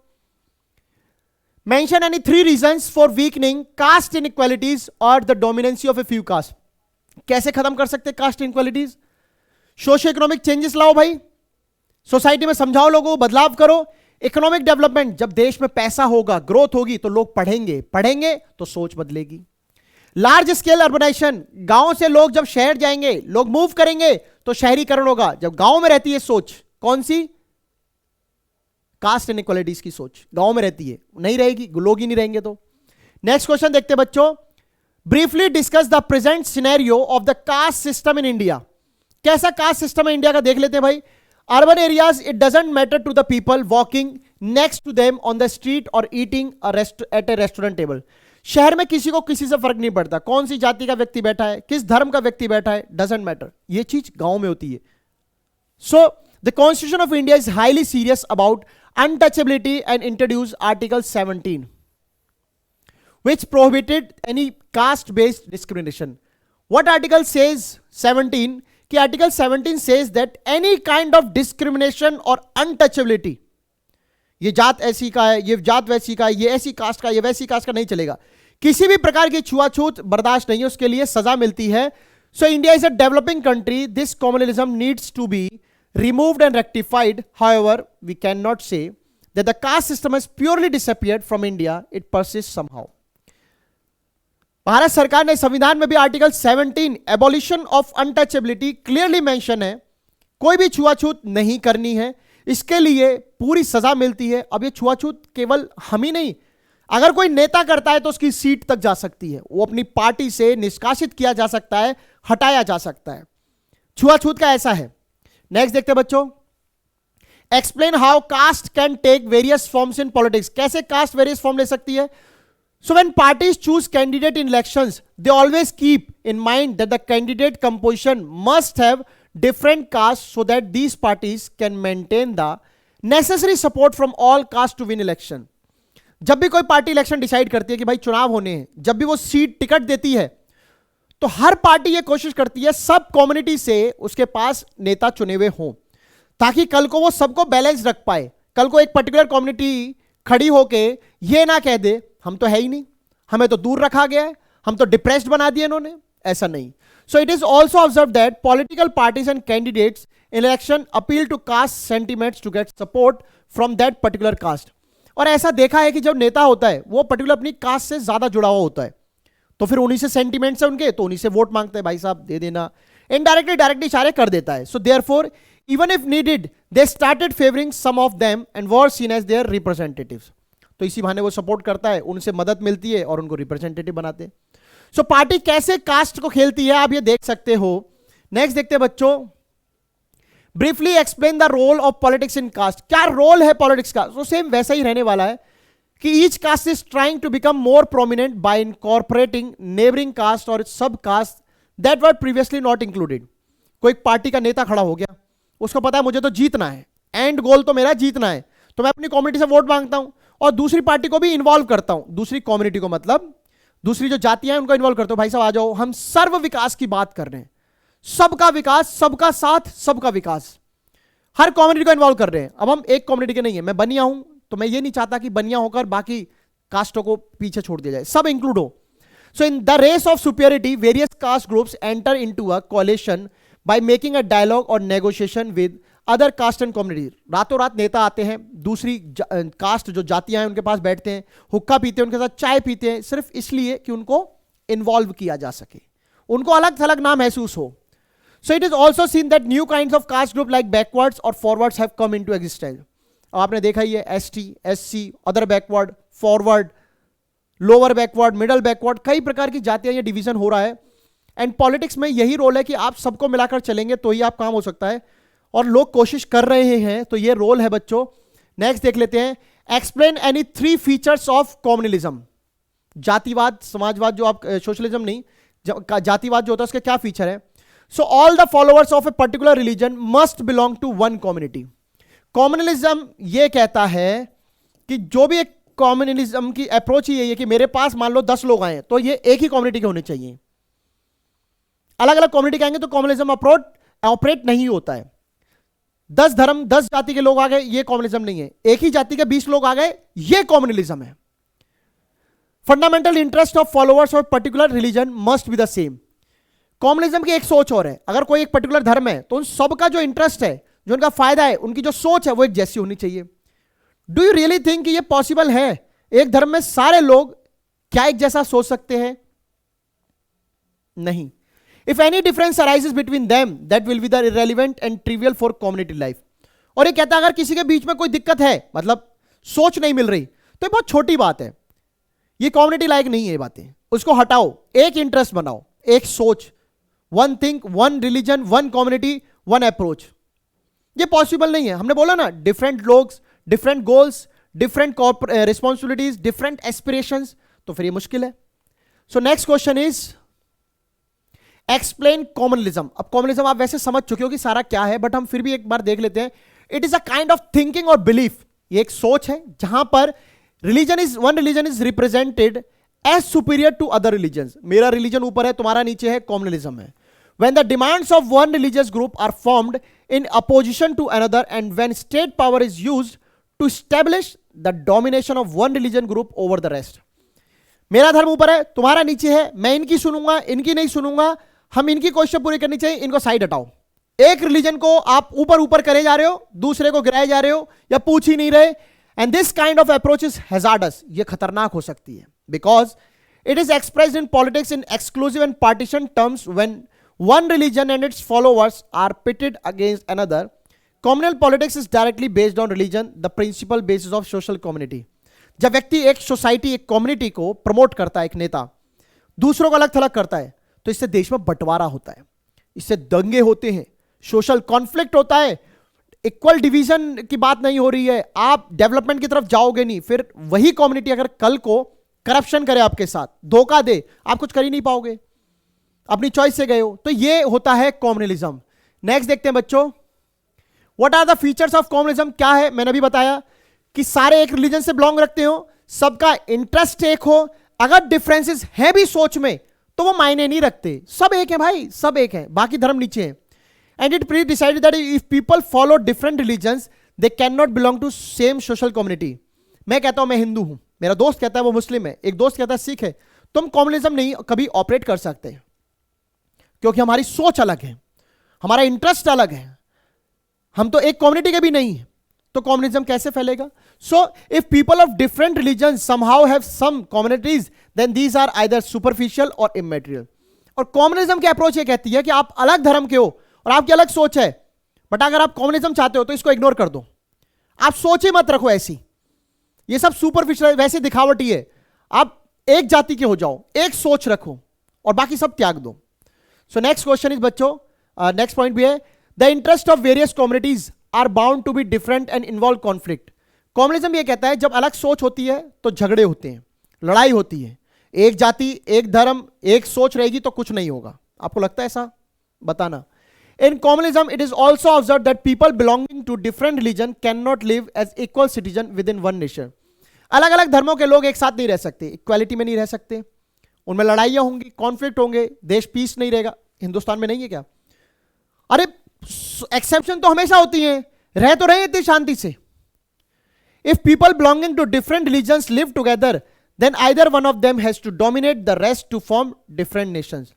mention any 3 reasons for weakening caste inequalities और the dominancy of a few caste. कैसे खत्म कर सकते caste inequalities? Socio economic changes लाओ भाई, सोसाइटी में समझाओ लोगों को, बदलाव करो। इकोनॉमिक डेवलपमेंट, जब देश में पैसा होगा, ग्रोथ होगी, तो लोग पढ़ेंगे, पढ़ेंगे तो सोच बदलेगी। लार्ज स्केल अर्बनाइजेशन, गांव से लोग जब शहर जाएंगे, लोग मूव करेंगे तो शहरीकरण होगा। जब गांव में रहती है सोच, कौन सी? कास्ट इनइक्वालिटीज की सोच गांव में रहती है, नहीं रहेगी, लोग ही नहीं रहेंगे तो। नेक्स्ट क्वेश्चन देखते हैं बच्चों, briefly discuss the present scenario of the caste system in India. कैसा कास्ट सिस्टम है इंडिया का, देख लेते हैं भाई। Urban areas, it doesn't matter to the people walking next to them on the street और eating at a restaurant table. शहर में किसी को किसी से फर्क नहीं पड़ता, कौन सी जाति का व्यक्ति बैठा है, किस धर्म का व्यक्ति बैठा है, डजंट मैटर। ये चीज गांव में होती है। So the constitution of India is highly serious about untouchability and introduce article 17 which prohibited any caste based discrimination. What article says 17? कि article 17 says that any kind of discrimination or untouchability, ये जात ऐसी का है, ये जात वैसी का है, ये ऐसी कास्ट का, ये वैसी कास्ट का नहीं चलेगा। किसी भी प्रकार की छुआछूत बर्दाश्त नहीं है, उसके लिए सजा मिलती है। So India is a developing country, this communalism needs to be removed and rectified. However, we cannot say that the caste system has purely disappeared from India. It persists somehow. Bharat सरकार ने संविधान में भी article 17 abolition of untouchability clearly mention है, कोई भी छुआछूत नहीं करनी है, इसके लिए पूरी सजा मिलती है। अब ये छुआछूत केवल हम ही नहीं, अगर कोई नेता करता है तो उसकी सीट तक जा सकती है, वो अपनी पार्टी से निष्कासित किया जा सकता है, हटाया जा सकता है। छुआछूत का ऐसा है, नेक्स्ट देखते हैं बच्चों, explain how caste can take various forms in politics. कैसे कास्ट वेरियस फॉर्म ले सकती है? So when parties choose candidate in elections, they always keep in mind that the candidate composition must have different castes so that these parties can maintain the necessary support from all castes to win election. जब भी कोई party election decide करती है कि भाई चुनाव होने हैं, जब भी वो सीट टिकट देती है, तो हर पार्टी ये कोशिश करती है सब कम्युनिटी से उसके पास नेता चुने हुए हों, ताकि कल को वो सबको बैलेंस रख पाए। कल को एक पर्टिकुलर कम्युनिटी खड़ी होके ये ना कह दे हम तो है ही नहीं, हमें तो दूर रखा गया है, हम तो डिप्रेस्ड बना दिया इन्होंने, ऐसा नहीं। So it is also observed that political parties and candidates in election appeal to caste sentiments to get support from that particular caste. और ऐसा देखा है कि जब नेता होता है वो पर्टिकुलर अपनी कास्ट से ज्यादा जुड़ा हुआ होता है, तो फिर उन्हीं से सेंटिमेंट्स है उनके, तो उन्हीं से वोट मांगते हैं, भाई साहब दे देना, इनडायरेक्टली डायरेक्टली इशारे कर देता है। So therefore even if needed they started favouring some of them and were seen as their representatives. तो इसी बहाने वो सपोर्ट करता है, उनसे मदद मिलती है और उनको रिप्रेजेंटेटिव बनाते हैं। सो पार्टी कैसे कास्ट को खेलती है आप ये देख सकते हो। नेक्स्ट देखते हैं बच्चों, briefly explain the role of politics in caste. क्या रोल है पॉलिटिक्स का? तो सेम वैसा ही रहने वाला है कि each caste is trying to become more prominent by incorporating neighbouring caste और sub caste that were previously not included. कोई पार्टी का नेता खड़ा हो गया, उसको पता है मुझे तो जीतना है, एंड गोल तो मेरा जीतना है, तो मैं अपनी कम्युनिटी से वोट मांगता हूं और दूसरी पार्टी को भी इन्वॉल्व करता हूं। दूसरी कम्युनिटी को मतलब दूसरी जो जातियां हैं उनको इन्वॉल्व करते हो, भाई साहब आ जाओ, हम सर्व विकास की बात कर रहे हैं, सबका विकास, सबका साथ, सबका विकास, हर कम्युनिटी को इन्वॉल्व कर रहे हैं। अब हम एक कम्युनिटी के नहीं है, मैं बनिया हूं तो मैं ये नहीं चाहता कि बनिया होकर बाकी कास्टों को पीछे छोड़ दिया जाए, सब इंक्लूड हो। So in the race of superiority various caste groups enter into a coalition by making a dialogue और negotiation with other caste and community. रातों रात नेता आते हैं, दूसरी कास्ट जो जातियां हैं उनके पास बैठते हैं, हुक्का पीते हैं, उनके साथ चाय पीते हैं, सिर्फ इसलिए कि उनको इन्वॉल्व किया जा सके, उनको अलग थलग ना महसूस हो। So it is also seen that new kinds of caste group like backwards और forwards have come into existence. अब आपने देखा ही है ST, SC, other backward, forward, lower backward, middle backward, कई प्रकार की जातियां, ये डिवीजन हो रहा है। एंड पॉलिटिक्स में यही रोल है कि आप सबको मिलाकर चलेंगे तो ही आप काम हो सकता है, और लोग कोशिश कर रहे हैं, तो ये रोल है बच्चों। नेक्स्ट देख लेते हैं, explain any 3 features of communalism. जातिवाद, समाजवाद, जो आप सोशलिज्म नहीं, जातिवाद जो होता है उसके क्या फीचर है? So all the followers of a particular religion must belong to one community. Communalism ये कहता है कि जो भी एक कम्युनलिज्म की अप्रोच ही है कि मेरे पास मान लो 10 लोग आए तो ये एक ही कम्युनिटी के होने चाहिए, अलग अलग कम्युनिटी के आएंगे तो कम्युनलिज्म अप्रोच ऑपरेट नहीं होता है। 10 धर्म 10 जाति के लोग आ गए, ये कम्युनलिज्म नहीं है। एक ही जाति के 20 लोग आ गए, ये कम्युनलिज्म है। Fundamental interest of followers of particular religion must be the same. Communalism की एक सोच और है, अगर कोई एक पर्टिकुलर धर्म है तो उन सबका जो इंटरेस्ट है, जो उनका फायदा है, उनकी जो सोच है वो एक जैसी होनी चाहिए। डू यू रियली थिंक कि ये पॉसिबल है? एक धर्म में सारे लोग क्या एक जैसा सोच सकते हैं? नहीं। If any difference arises between them, that will be the irrelevant and trivial for community life. और ये कहता है अगर किसी के बीच में कोई दिक्कत है, मतलब सोच नहीं मिल रही, तो ये बहुत छोटी बात है, ये कम्युनिटी लायक नहीं है ये बातें, उसको हटाओ, एक इंटरेस्ट बनाओ, एक सोच, one think, one religion, one community, one approach. ये पॉसिबल नहीं है। हमने बोला ना, डिफरेंट लोग, different goals, different responsibilities, different aspirations, तो फिर ये मुश्किल है। सो next question is explain communalism. अब कम्युनलिज्म आप वैसे समझ चुके हो कि सारा क्या है, बट हम फिर भी एक बार देख लेते हैं। It is a kind of thinking और बिलीफ, ये एक सोच है जहां पर one religion is represented as superior to other religions. मेरा रिलीजन ऊपर है, तुम्हारा नीचे है, कम्युनलिज्म है। When the demands of one religious group are formed in opposition to another, and when state power is used to establish the domination of one religion group over the rest. मेरा धर्म ऊपर है, तुम्हारा नीचे है, मैं इनकी सुनूंगा, इनकी नहीं सुनूंगा, हम इनकी क्वेश्चन पूरी करनी चाहिए, इनको साइड हटाओ। एक रिलीजन को आप ऊपर ऊपर करे जा रहे हो, दूसरे को गिराए जा रहे हो, या पूछ ही नहीं रहे। And this kind of approach is hazards, ये खतरनाक हो सकती है, because it is expressed in politics in exclusive and partition terms when one religion and its followers are pitted against another. Communal politics is directly based on religion, the principal basis of social community. जब व्यक्ति एक society, एक community को promote करता है, एक नेता दूसरों को अलग थलग करता है, तो इससे देश में बंटवारा होता है, इससे दंगे होते हैं, सोशल कॉन्फ्लिक्ट होता है, इक्वल डिवीजन की बात नहीं हो रही है, आप डेवलपमेंट की तरफ जाओगे नहीं। फिर वही कम्युनिटी अगर कल को करप्शन करे आपके साथ, धोखा दे, आप कुछ कर ही नहीं पाओगे, अपनी चॉइस से गए हो। तो ये होता है कम्युनलिज्म। नेक्स्ट देखते हैं बच्चों, what are the features of communalism. क्या है, मैंने अभी बताया कि सारे एक रिलीजन से बिलोंग रखते हो, सबका इंटरेस्ट एक हो, अगर डिफरेंसेस है भी सोच में तो वो मायने नहीं रखते, सब एक है भाई, सब एक है, बाकी धर्म नीचे है। And it pre decided that if people follow different religions they can not belong to same social community. मैं कहता हूं मैं हिंदू हूं, मेरा दोस्त कहता है वो मुस्लिम है, एक दोस्त कहता है सिख है, तुम कम्युनलिज्म नहीं कभी ऑपरेट कर सकते, क्योंकि हमारी सोच अलग है, हमारा इंटरेस्ट अलग है, हम तो एक कम्युनिटी के भी नहीं है, तो कम्युनिज्म कैसे फैलेगा। So if people of different religion somehow have some commonalities then these are either superficial और इमैटेरियल। और कम्युनिज्म की अप्रोच ये कहती है कि आप अलग धर्म के हो और आपकी अलग सोच है, बट अगर आप कम्युनिज्म चाहते हो तो इसको इग्नोर कर दो, आप सोच ही मत रखो ऐसी, ये सब सुपरफिशियल वैसे दिखावटी है, आप एक जाति के हो जाओ, एक सोच रखो और बाकी सब त्याग दो। सो नेक्स्ट क्वेश्चन इज बच्चों, नेक्स्ट पॉइंट भी है, the interest of various communities are bound to be different and involve conflict. Communism ये कहता है जब अलग सोच होती है तो झगड़े होते हैं, लड़ाई होती है, एक जाति, एक धर्म, एक सोच रहेगी तो कुछ नहीं होगा। आपको लगता है ऐसा, बताना। In communism, it is also observed that people belonging to different religion cannot live as equal citizen within one nation. अलग अलग धर्मों के लोग एक साथ नहीं रह सकते, इक्वालिटी में नहीं रह सकते, उनमें लड़ाइयां होंगी, कॉन्फ्लिक्ट होंगे, देश पीस नहीं रहेगा। हिंदुस्तान में नहीं है क्या? अरे एक्सेप्शन तो हमेशा होती हैं, रह तो रहे इतनी शांति से। If people belonging to different religions live together, then either one of them has to dominate the rest to form different nations.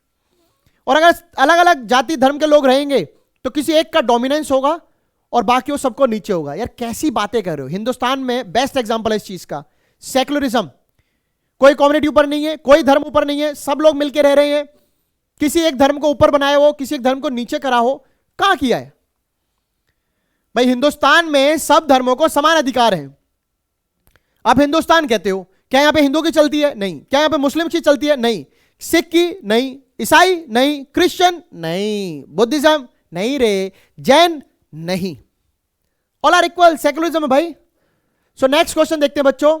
और अगर अलग अलग जाति धर्म के लोग रहेंगे तो किसी एक का डोमिनेंस होगा और बाकी वो सबको नीचे होगा। यार कैसी बातें कर रहे हो। हिंदुस्तान में बेस्ट एग्जांपल है इस चीज का, सेक्युलरिज्म। कोई कम्युनिटी ऊपर नहीं है, कोई धर्म ऊपर नहीं है, सब लोग मिलकर रह रहे हैं, किसी एक धर्म को ऊपर बनाया हो, किसी एक धर्म को नीचे करा हो, कहां किया है भाई। हिंदुस्तान में सब धर्मों को समान अधिकार है। आप हिंदुस्तान कहते हो, क्या यहां पे हिंदू की चलती है? नहीं। क्या यहां पे मुस्लिम की चलती है? नहीं। सिख की? नहीं। ईसाई? नहीं। क्रिश्चियन? नहीं। बुद्धिज्म? नहीं रे। जैन? नहीं। ऑल आर इक्वल, सेक्युलरिज्म है भाई। सो नेक्स्ट क्वेश्चन देखते हैं बच्चों,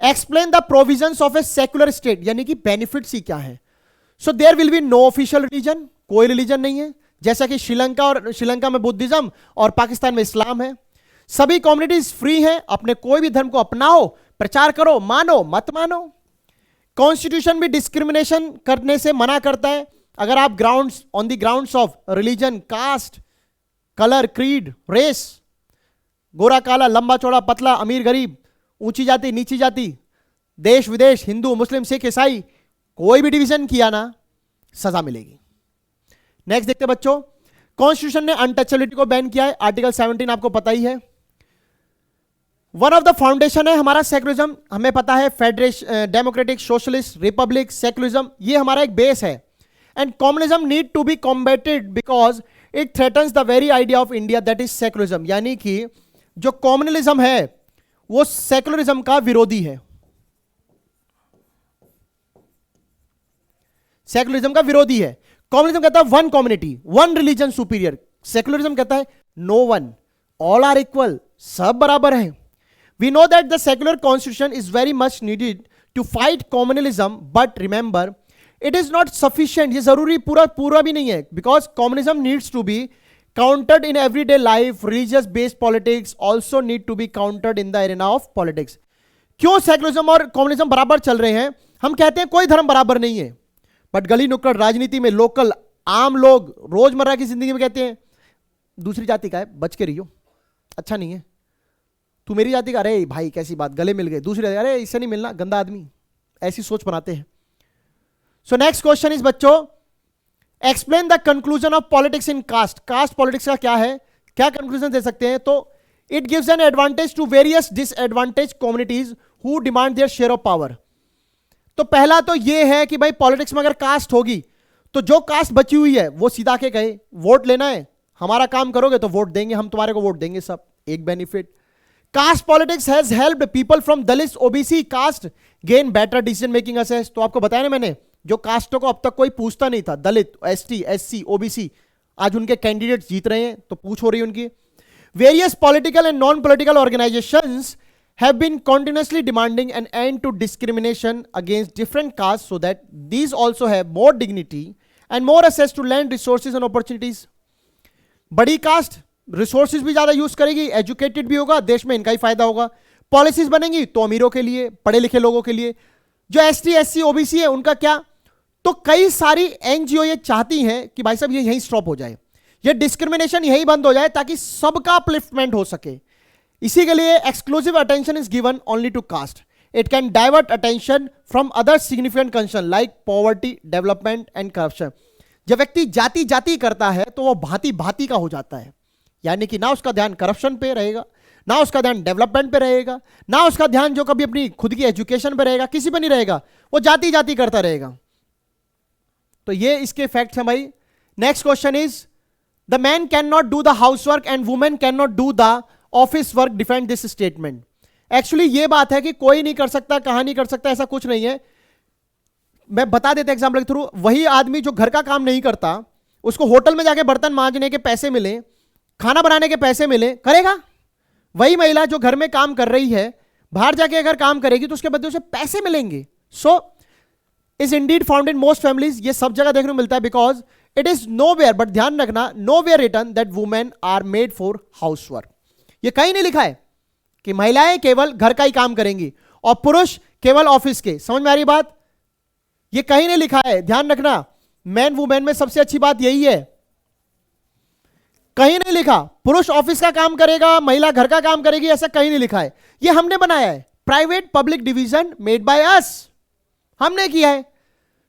explain the provisions of a secular state, यानी कि बेनिफिट्स ही क्या है। So there will be no official religion, कोई रिलीजन नहीं है, जैसा कि श्रीलंका में बुद्धिज्म और पाकिस्तान में इस्लाम है। सभी कम्युनिटीज फ्री हैं, अपने कोई भी धर्म को अपनाओ, प्रचार करो, मानो मत मानो। कॉन्स्टिट्यूशन भी डिस्क्रिमिनेशन करने से मना करता है। अगर आप grounds on the grounds of religion, caste, colour, creed, race, गोरा काला, लंबा चौड़ा, पतला, अमीर गरीब, ऊंची जाति नीची जाति, देश विदेश, हिंदू मुस्लिम सिख ईसाई, कोई भी डिवीजन किया ना, सजा मिलेगी। नेक्स्ट देखते हैं बच्चों, कॉन्स्टिट्यूशन ने अनटचेबिलिटी को बैन किया है, आर्टिकल 17 आपको पता ही है। वन ऑफ द फाउंडेशन है हमारा सेक्युलरिज्म, हमें पता है federation, democratic, socialist, republic, secularism, ये हमारा एक बेस है। And communism need to be combated because it threatens the very idea of India that is secularism. यानी कि जो कम्युनलिज्म है वो सेक्युलरिज्म का विरोधी है, सेक्युलरिज्म का विरोधी है। कम्युनिज्म कहता है one community, one religion superior, secularism कहता है no one, all are equal, सब बराबर हैं। We know that the secular constitution is very much needed to fight communalism, but remember, it is not sufficient. ये जरूरी पूरा भी नहीं है, because communism needs to be countered in everyday life. Religious based politics also need to be countered in the arena of politics. क्यों secularism और communism बराबर चल रहे हैं? हम कहते हैं कोई धर्म बराबर नहीं है, बट गली नुक्कड़ राजनीति में लोकल आम लोग रोजमर्रा की जिंदगी में कहते हैं दूसरी जाति का है, बच के रहियो, अच्छा नहीं है। तू मेरी जाति का, अरे भाई कैसी बात, गले मिल गए। दूसरी जाति, अरे इससे नहीं मिलना, गंदा आदमी, ऐसी सोच बनाते हैं। सो नेक्स्ट क्वेश्चन इज बच्चों, explain the conclusion of politics in caste. Caste politics का क्या है, क्या कंक्लूजन दे सकते हैं? तो it gives an advantage to various disadvantage communities who demand their share of power. तो पहला तो यह है कि भाई पॉलिटिक्स में अगर कास्ट होगी तो जो कास्ट बची हुई है वो सीधा के कहे वोट लेना है, हमारा काम करोगे तो वोट देंगे, हम तुम्हारे को वोट देंगे, सब एक benefit. Caste politics has helped people from Dalit, OBC caste gain better decision making assess. तो आपको बताया ना मैंने, जो कास्टों को अब तक कोई पूछता नहीं था, दलित, एसटी, एससी, ओबीसी, आज उनके कैंडिडेट्स जीत रहे हैं, तो पूछ हो रही है उनकी। Various political and non political organisations have been continuously demanding an end to discrimination against different castes so that these also have more dignity and more access to land resources and opportunities. बड़ी cast resources भी ज्यादा use करेगी, educated भी होगा, देश में इनका ही फायदा होगा। पॉलिसीज बनेंगी तो अमीरों के लिए, पढ़े लिखे लोगों के लिए। जो एसटी एससी ओबीसी है उनका क्या? तो कई सारी एनजीओ ये चाहती हैं कि भाई साहब ये यहीं स्टॉप हो जाए, ये डिस्क्रिमिनेशन यहीं बंद हो जाए ताकि सबका अपलिफ्टमेंट हो सके। इसी के लिए exclusive attention is given only to caste. It can divert attention from other significant concern like poverty, development and corruption. जब व्यक्ति जाति जाति करता है तो वो भांति भांति का हो जाता है, यानी कि ना उसका ध्यान करप्शन पे रहेगा, ना उसका ध्यान डेवलपमेंट पे रहेगा, ना उसका ध्यान जो कभी अपनी खुद की एजुकेशन पे रहेगा, किसी पे नहीं रहेगा, वो जाति जाति करता रहेगा। तो ये इसके इफेक्ट्स हैं भाई। Next question is the man can not do the house work and women can not do the office work, defend this statement. Actually ये बात है कि कोई नहीं कर सकता, कहां नहीं कर सकता, ऐसा कुछ नहीं है। मैं बता देता एग्जाम्पल के थ्रू। वही आदमी जो घर का काम नहीं करता, उसको होटल में जाके बर्तन मांजने के पैसे मिले, खाना बनाने के पैसे मिले, करेगा? वही महिला जो घर में काम कर रही है, बाहर जाके अगर काम करेगी तो उसके बदले उसे पैसे मिलेंगे। So is indeed found in most families. ये सब जगह देखने को मिलता है, because it is nowhere, but ध्यान रखना, nowhere written that women are made for house work. ये कहीं नहीं लिखा है कि महिलाएं केवल घर का ही काम करेंगी और पुरुष केवल ऑफिस के। समझ में आ रही बात? ये कहीं नहीं लिखा है, ध्यान रखना। मैन वुमेन में सबसे अच्छी बात यही है, कहीं नहीं लिखा पुरुष ऑफिस का काम करेगा, महिला घर का काम करेगी, ऐसा कहीं नहीं लिखा है। ये हमने बनाया है, private public division made by us, हमने किया है।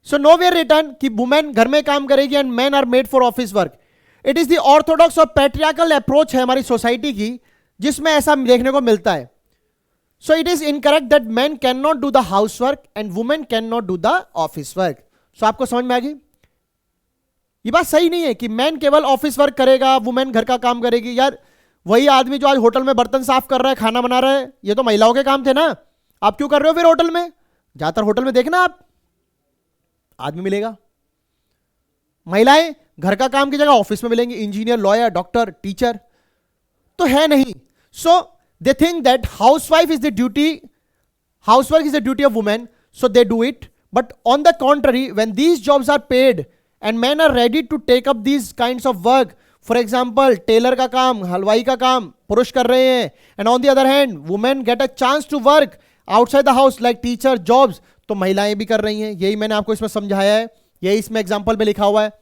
सो नो वेयर रिटन कि वुमेन घर में काम करेगी and man are made for office work. It is the orthodox और पैट्रियार्कल अप्रोच है हमारी सोसाइटी की, जिसमें ऐसा देखने को मिलता है। So it is incorrect that man can not do the house work and women can not do the office work. So आपको समझ में आ गई? ये बात सही नहीं है कि मैन केवल ऑफिस वर्क करेगा, वुमेन घर का काम करेगी। यार वही आदमी जो आज होटल में बर्तन साफ कर रहा है, खाना बना रहा है, ये तो महिलाओं के काम थे ना, आप क्यों कर रहे हो फिर होटल में? ज्यादातर होटल में देखना आप आदमी मिलेगा, महिलाएं घर का काम की जगह ऑफिस में मिलेंगी, इंजीनियर, लॉयर, डॉक्टर, टीचर तो है नहीं। So they think that housewife is the duty, housework is the duty of women, so they do it. But on the contrary, when these jobs are paid and man are ready to take up these kinds of work, for example tailor का काम, हलवाई का काम पुरुष कर रहे हैं, and on the other hand women get a chance to work outside the house like teacher jobs, तो महिलाएं भी कर रही हैं। यही मैंने आपको इसमें समझाया है, यही इसमें एग्जाम्पल में लिखा हुआ है।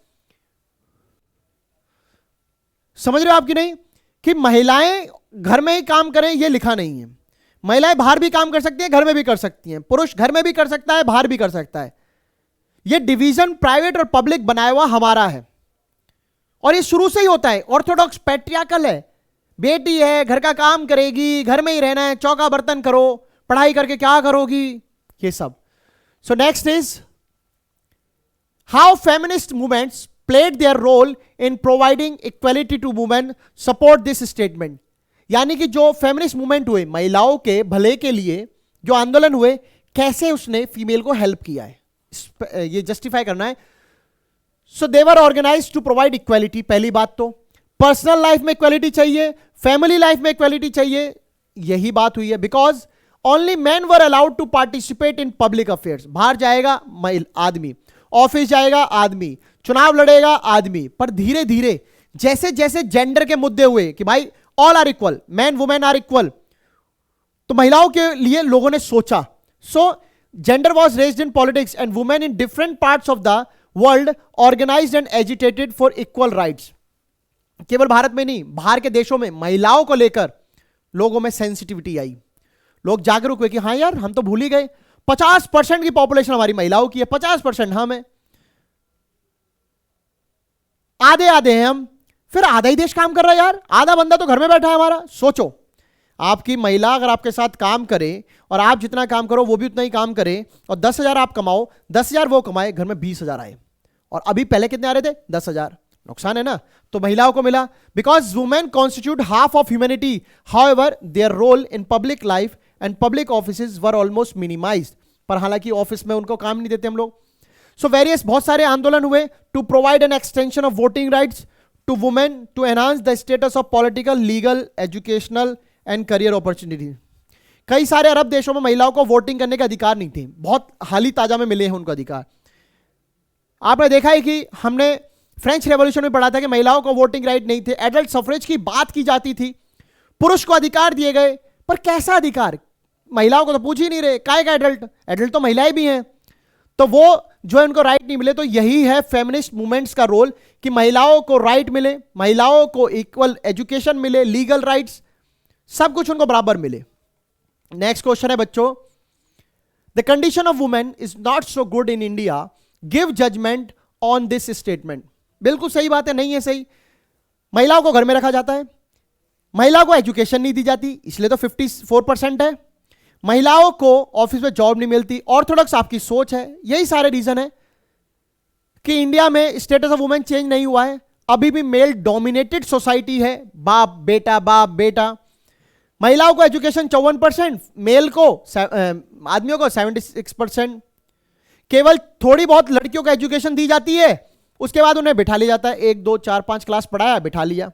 समझ रहे हो आप कि नहीं? कि महिलाएं घर में ही काम करें ये लिखा नहीं है। महिलाएं बाहर भी काम कर सकती हैं, घर में भी कर सकती हैं, पुरुष घर में भी कर सकता है, बाहर भी कर सकता है। ये डिवीजन प्राइवेट और पब्लिक बनाया हुआ हमारा है, और ये शुरू से ही होता है, ऑर्थोडॉक्स पैट्रियार्कल है। बेटी है, घर का काम करेगी, घर में ही रहना है, चौका बर्तन करो, पढ़ाई करके क्या करोगी, ये सब। So next is how feminist movements played their role in providing equality to women, support this statement। यानी कि जो फेमिनिस्ट मूवमेंट हुए, महिलाओं के भले के लिए जो आंदोलन हुए, कैसे उसने फीमेल को हेल्प किया है, ये जस्टिफाई करना है। So they were organised to provide equality. पहली बात तो पर्सनल लाइफ में इक्वालिटी चाहिए, फैमिली लाइफ में इक्वालिटी चाहिए, यही बात हुई है। Because only man were allowed to participate in public affairs. बाहर जाएगा आदमी, ऑफिस जाएगा आदमी, चुनाव लड़ेगा आदमी, पर धीरे धीरे जैसे जैसे जेंडर के मुद्दे हुए कि भाई all are equal, man women are equal, तो महिलाओं के लिए लोगों ने सोचा। So gender was raised in politics and women in different parts of the world organised and agitated for equal rights. केवल भारत में नहीं, बाहर के देशों में महिलाओं को लेकर लोगों में सेंसिटिविटी आई, लोग जागरूक हुए कि हाँ यार हम तो भूल ही गए, 50% की पॉपुलेशन हमारी महिलाओं की है, 50% हम है, आधे आधे हैं हम, फिर आधा ही देश काम कर रहा है यार, आधा बंदा तो घर में बैठा है हमारा। सोचो, आपकी महिला अगर आपके साथ काम करे और आप जितना काम करो वो भी उतना ही काम करे, और 10,000 आप कमाओ, 10,000 वो कमाए, घर में 20,000 आए, और अभी पहले कितने आ रहे थे? 10,000। नुकसान है ना। तो महिलाओं को मिला, because women constitute half of humanity, however their role in public life and public offices were almost minimised. पर हालांकि ऑफिस में उनको काम नहीं देते हम लोग। सो वेरियस बहुत सारे आंदोलन हुए to provide an extension of voting rights to women to enhance the status of political, legal, educational and career opportunity. कई सारे अरब देशों में महिलाओं को वोटिंग करने का अधिकार नहीं थे, बहुत हाल ही ताजा में मिले हैं उनको अधिकार। आपने देखा है कि हमने फ्रेंच रेवोल्यूशन में पढ़ा था कि महिलाओं को वोटिंग राइट नहीं थे, एडल्ट सफरेज की बात की जाती थी, पुरुष को अधिकार दिए गए, पर कैसा अधिकार? महिलाओं को तो पूछ ही नहीं रहे, काय का एडल्ट? एडल्ट तो महिलाएं भी हैं। तो वो जो है उनको राइट नहीं मिले। तो यही है फेमिनिस्ट मूवमेंट्स का रोल कि महिलाओं को राइट मिले, महिलाओं को इक्वल एजुकेशन मिले, लीगल राइट्स, सब कुछ उनको बराबर मिले। नेक्स्ट क्वेश्चन है बच्चों, the condition of women is not so good in India, give judgement on this statement. बिल्कुल सही बात है, नहीं है सही। महिलाओं को घर में रखा जाता है, महिलाओं को एजुकेशन नहीं दी जाती, इसलिए तो 54% है। महिलाओं को ऑफिस में जॉब नहीं मिलती, ऑर्थोडॉक्स आपकी सोच है। यही सारे रीजन है कि इंडिया में स्टेटस ऑफ वुमेन चेंज नहीं हुआ है, अभी भी मेल डोमिनेटेड सोसाइटी है, बाप बेटा बाप बेटा। महिलाओं को एजुकेशन 54%, मेल को आदमियों को 76%। केवल थोड़ी बहुत लड़कियों को एजुकेशन दी जाती है, उसके बाद उन्हें बिठा लिया जाता है, 1 2 4 5 क्लास पढ़ाया, बिठा लिया,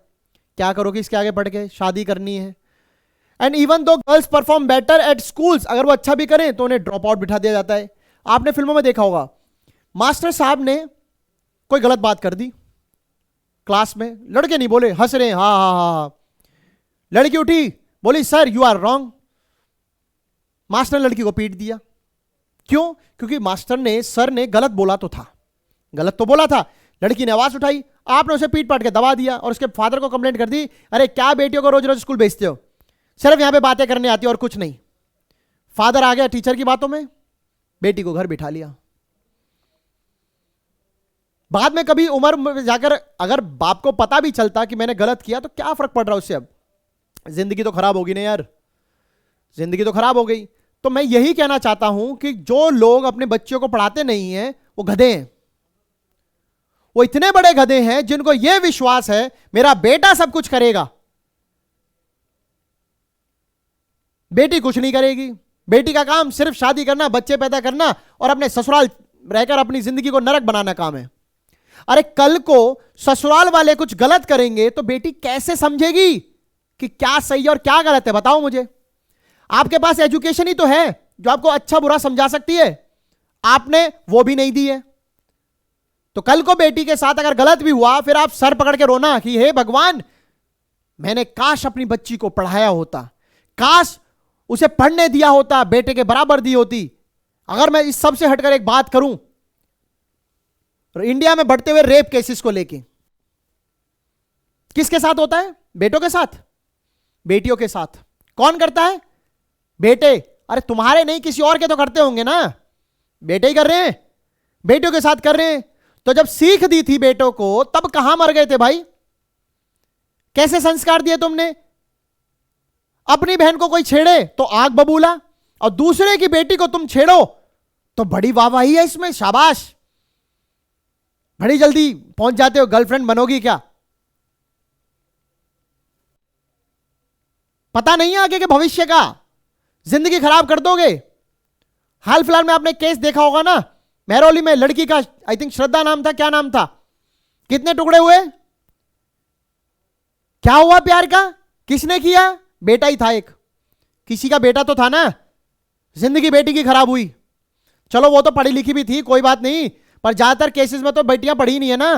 क्या करोगे इसके आगे पढ़ के, शादी करनी है। And even though girls perform better at schools, अगर वो अच्छा भी करें तो उन्हें ड्रॉप आउट बिठा दिया जाता है। आपने फिल्मों में देखा होगा, मास्टर साहब ने कोई गलत बात कर दी क्लास में, लड़के नहीं बोले, हंस रहे, हाँ हाँ हाँ, लड़की उठी बोली sir you are wrong, master ने लड़की को पीट दिया। क्यों? क्योंकि मास्टर ने, सर ने गलत बोला तो था, गलत तो बोला था, लड़की ने आवाज उठाई, आपने उसे पीट पाट के दबा दिया और उसके फादर को कंप्लेंट कर दी, अरे क्या बेटियों को रोज रोज स्कूल भेजते हो, सिर्फ यहां पे बातें करने आती है और कुछ नहीं। फादर आ गया टीचर की बातों में, बेटी को घर बिठा लिया। बाद में कभी उम्र में जाकर अगर बाप को पता भी चलता कि मैंने गलत किया तो क्या फर्क पड़ रहा उससे, अब जिंदगी तो खराब होगी ना यार, जिंदगी तो खराब हो गई। तो मैं यही कहना चाहता हूं कि जो लोग अपने बच्चों को पढ़ाते नहीं हैं वो गधे हैं, वो इतने बड़े गधे हैं जिनको यह विश्वास है मेरा बेटा सब कुछ करेगा, बेटी कुछ नहीं करेगी, बेटी का काम सिर्फ शादी करना, बच्चे पैदा करना और अपने ससुराल रहकर अपनी जिंदगी को नरक बनाना काम है। अरे कल को ससुराल वाले कुछ गलत करेंगे तो बेटी कैसे समझेगी कि क्या सही और क्या गलत है? बताओ मुझे। आपके पास एजुकेशन ही तो है जो आपको अच्छा बुरा समझा सकती है, आपने वो भी नहीं दी है। तो कल को बेटी के साथ अगर गलत भी हुआ फिर आप सर पकड़ के रोना कि हे भगवान, मैंने काश अपनी बच्ची को पढ़ाया होता, काश उसे पढ़ने दिया होता, बेटे के बराबर दी होती। अगर मैं इस सब से हटकर एक बात करूं, इंडिया में बढ़ते हुए रेप केसेस को लेके, किसके साथ होता है? बेटों के साथ, बेटियों के साथ। कौन करता है? बेटे। अरे तुम्हारे नहीं, किसी और के तो करते होंगे ना, बेटे ही कर रहे हैं, बेटियों के साथ कर रहे हैं। तो जब सीख दी थी बेटों को तब कहां मर गए थे भाई? कैसे संस्कार दिए तुमने? अपनी बहन को कोई छेड़े तो आग बबूला, और दूसरे की बेटी को तुम छेड़ो तो बड़ी वाहवाही है इसमें, शाबाश, बड़ी जल्दी पहुंच जाते हो, गर्लफ्रेंड बनोगी क्या? पता नहीं है आगे के भविष्य का, जिंदगी खराब कर दोगे। हाल फिलहाल में आपने केस देखा होगा ना, महरौली में लड़की का, आई थिंक श्रद्धा नाम था, क्या नाम था, कितने टुकड़े हुए, क्या हुआ प्यार का, किसने किया? बेटा ही था एक, किसी का बेटा तो था ना, जिंदगी बेटी की खराब हुई। चलो वो तो पढ़ी लिखी भी थी, कोई बात नहीं, पर ज्यादातर केसेस में तो बेटियां पढ़ी नहीं है ना।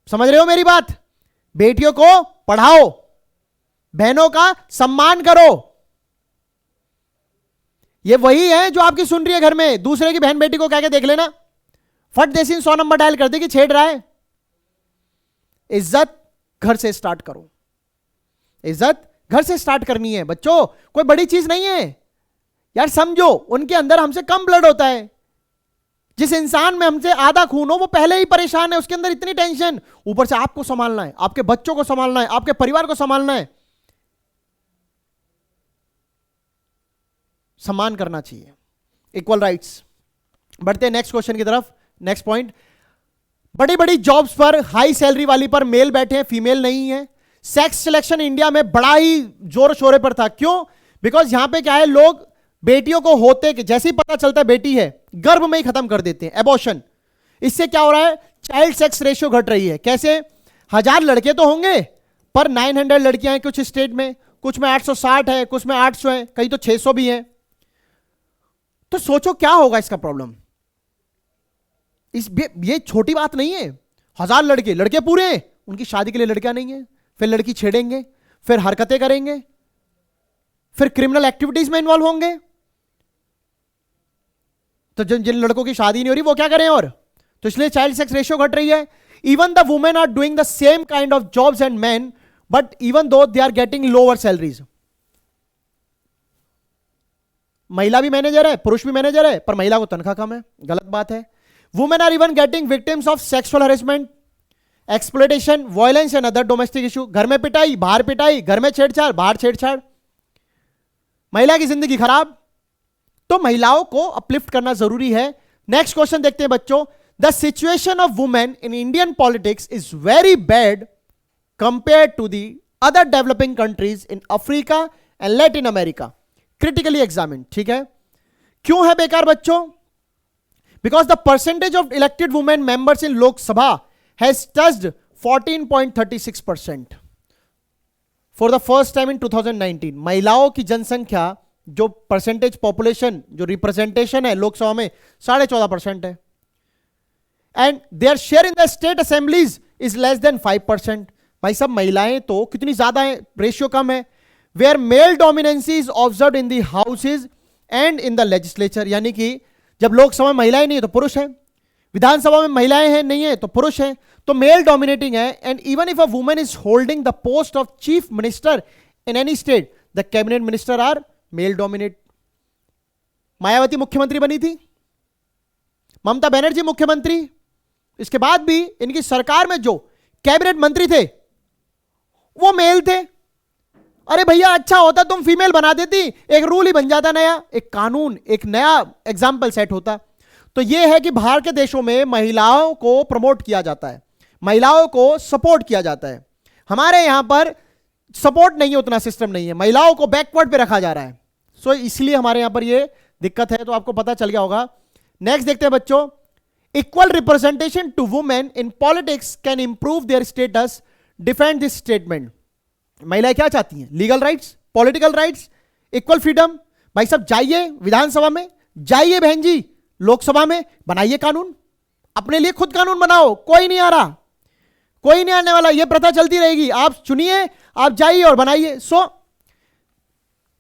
समझ रहे हो मेरी बात? बेटियों को पढ़ाओ, बहनों का सम्मान करो। ये वही है जो आपकी सुन रही है घर में, दूसरे की बहन बेटी को कह के देख लेना, फट देसी 100 नंबर डायल कर दे कि छेड़ रहा है। इज्जत घर से स्टार्ट करो, इज्जत घर से स्टार्ट करनी है बच्चों, कोई बड़ी चीज नहीं है यार। समझो उनके अंदर हमसे कम ब्लड होता है, जिस इंसान में हमसे आधा खून हो वो पहले ही परेशान है, उसके अंदर इतनी टेंशन, ऊपर से आपको संभालना है, आपके बच्चों को संभालना है, आपके परिवार को संभालना है। सम्मान करना चाहिए, इक्वल राइट्स। बढ़ते हैं नेक्स्ट क्वेश्चन की तरफ। नेक्स्ट पॉइंट, बड़ी बड़ी जॉब्स पर, हाई सैलरी वाली पर मेल बैठे हैं, फीमेल नहीं है। सेक्स सिलेक्शन इंडिया में बड़ा ही जोर शोरे पर था, क्यों? बिकॉज यहां पे क्या है, लोग बेटियों को होते कि जैसे ही पता चलता है बेटी है, गर्भ में ही खत्म कर देते हैं, एबॉर्शन। इससे क्या हो रहा है, चाइल्ड सेक्स रेशियो घट रही है। कैसे? 1000 लड़के तो होंगे पर 900 लड़कियां हैं कुछ स्टेट में, कुछ में 860 है, कुछ में 800 है, कहीं तो 600 भी है। तो सोचो क्या होगा इसका प्रॉब्लम। ये छोटी बात नहीं है। 1000 लड़के पूरे हैं, उनकी शादी के लिए लड़कियां नहीं है, फिर लड़की छेड़ेंगे, फिर हरकतें करेंगे, फिर क्रिमिनल एक्टिविटीज में इन्वॉल्व होंगे। तो जिन लड़कों की शादी नहीं हो रही वो क्या करें? और तो इसलिए चाइल्ड सेक्स रेशियो घट रही है। Even the women are doing the same kind of jobs and man, but even though they are getting lower salaries. महिला भी मैनेजर है, पुरुष भी मैनेजर है, पर महिला को तनख्वाह कम है, गलत बात है। Women are even getting victims of sexual harassment, exploitation, violence and other domestic issue. घर में पिटाई, बाहर पिटाई, घर में छेड़छाड़, बाहर छेड़छाड़, महिला की जिंदगी खराब। तो महिलाओं को अपलिफ्ट करना जरूरी है। नेक्स्ट क्वेश्चन देखते हैं बच्चों। The situation of women in Indian politics is very bad compare to the other developing countries in Africa and Latin America, critically examine. ठीक है, क्यों है बेकार बच्चों? Because the percentage of elected women members in Lok Sabha has touched 14.36% for the first time in 2019। महिलाओं की जनसंख्या जो परसेंटेज पॉपुलेशन जो रिप्रेजेंटेशन है लोकसभा में 14.5% है, and their share in the state assemblies is less than 5%। भाई सब महिलाएं तो कितनी ज्यादा है, रेशियो कम है। Where male dominancy is observed in the houses and in the legislature, यानी कि जब लोकसभा में महिलाएं नहीं है तो पुरुष है, विधानसभा में महिलाएं हैं नहीं है तो पुरुष है, तो मेल डोमिनेटिंग है। And even if a woman is holding the post of chief minister in any state, the cabinet minister are male dominate. Mayawati मुख्यमंत्री बनी थी, ममता बनर्जी मुख्यमंत्री, इसके बाद भी इनकी सरकार में जो कैबिनेट मंत्री थे वो मेल थे। अरे भैया अच्छा होता तुम फीमेल बना देती, एक रूल ही बन जाता नया, एक कानून, एक नया एग्जाम्पल सेट होता। तो यह है कि बाहर के देशों में महिलाओं को प्रमोट किया जाता है, महिलाओं को सपोर्ट किया जाता है। हमारे यहां पर सपोर्ट नहीं है, उतना सिस्टम नहीं है, महिलाओं को बैकवर्ड पे रखा जा रहा है। सो इसलिए हमारे यहां पर यह दिक्कत है। तो आपको पता चल गया होगा। नेक्स्ट देखते हैं बच्चों। Equal representation to women in politics can improve their status, defend this statement. महिलाएं क्या चाहती हैं? Legal rights, political rights, equal freedom. भाई सब जाइए विधानसभा में, जाइए बहन जी लोकसभा में, बनाइए कानून, अपने लिए खुद कानून बनाओ। कोई नहीं आ रहा, कोई नहीं आने वाला, यह प्रथा चलती रहेगी। आप चुनिए, आप जाइए और बनाइए। So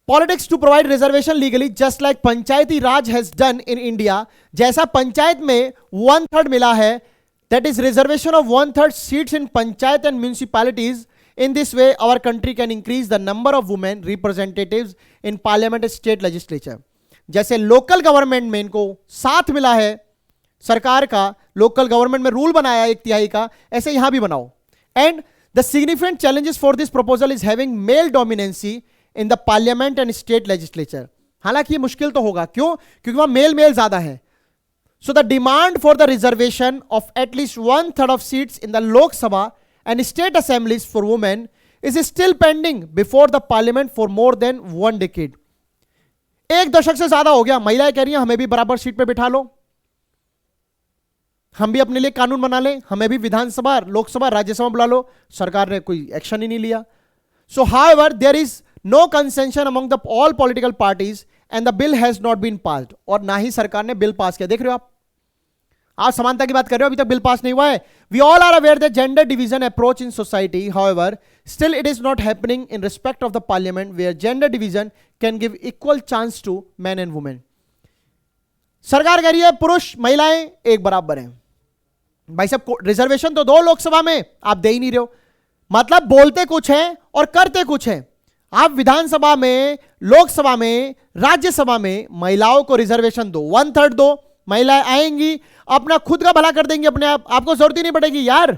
politics to provide reservation legally just like Panchayati Raj has done in India. जैसा पंचायत में 1/3 मिला है, that is reservation of 1/3 seats in panchayat and municipalities. In this way, our country can increase the number of women representatives in parliament and state legislature. जैसे local government में इनको 7 मिला है सरकार का, लोकल गवर्नमेंट में रूल बनाया 1/3 का, ऐसे यहां भी बनाओ। And the significant challenges for this proposal is having male dominance in the parliament and state legislature. हालांकि ये मुश्किल तो होगा, क्यों? क्योंकि वहां मेल ज्यादा है। So the demand for the reservation of at least 1/3 of seats in the Lok Sabha and state assemblies for women is still pending before the parliament for more than 1 decade. 1 दशक से ज्यादा हो गया, महिलाएं कह रही हैं हमें भी बराबर सीट पे बिठा लो, हम भी अपने लिए कानून बना लें, हमें भी विधानसभा, लोकसभा, राज्यसभा बुला लो। सरकार ने कोई एक्शन ही नहीं लिया। So however there is no consensus among the all political parties and the bill has not been passed. और ना ही सरकार ने बिल पास किया। देख रहे हो आप समानता की बात कर रहे हो, अभी तक बिल पास नहीं हुआ है। We all are aware that gender division approach in society, however still it is not happening in respect of the parliament where gender division can give equal chance to man and women. सरकार कह रही है पुरुष महिलाएं एक बराबर हैं। भाई साहब रिजर्वेशन तो दो लोकसभा में, आप दे ही नहीं रहे हो। मतलब बोलते कुछ है और करते कुछ है। आप विधानसभा में, लोकसभा में, राज्यसभा में महिलाओं को रिजर्वेशन दो, 1/3 दो, महिलाएं आएंगी, अपना खुद का भला कर देंगी अपने आप, आपको जरूरत ही नहीं पड़ेगी। यार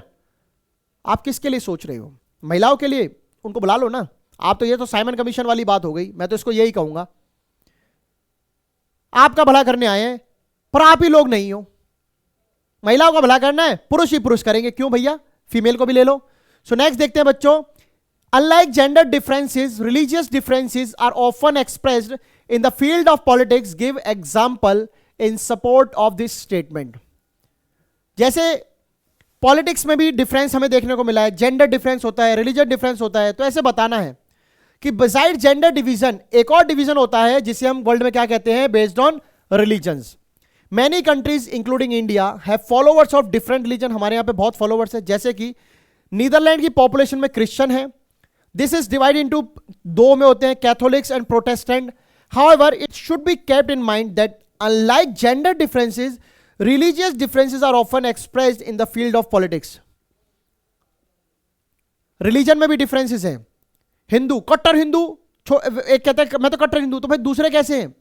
आप किसके लिए सोच रहे हो? महिलाओं के लिए, उनको बुला लो ना। आप तो, ये तो साइमन कमीशन वाली बात हो गई। मैं तो इसको यही कहूंगा, आपका भला करने आए हैं, पर आप ही लोग नहीं हो। महिलाओं का भला करना है, पुरुष ही पुरुष करेंगे। क्यों भैया, फीमेल को भी ले लो। सो नेक्स्ट देखते हैं बच्चों। Unlike gender differences, religious differences are often expressed in the field of politics. Give example in support of this statement. जैसे पॉलिटिक्स में भी डिफरेंस हमें देखने को मिला है, जेंडर डिफरेंस होता है, रिलीजन डिफरेंस होता है। तो ऐसे बताना है कि बिसाइड जेंडर डिवीजन एक और डिवीजन होता है जिसे हम वर्ल्ड में क्या कहते हैं, based on religions. Many countries including India have followers of different religion. हमारे यहां पे बहुत फॉलोवर्स है, जैसे कि नीदरलैंड की पॉपुलेशन में क्रिश्चियन है। दिस इज डिवाइड इनटू दो में होते हैं, Catholics and Protestant. However it should be kept in mind that unlike gender differences, religious differences are often expressed in the field of politics. Religion में भी differences हैं। हिंदू, कट्टर हिंदू, एक कहता है मैं तो कट्टर हिंदू, तो भाई दूसरे कैसे हैं?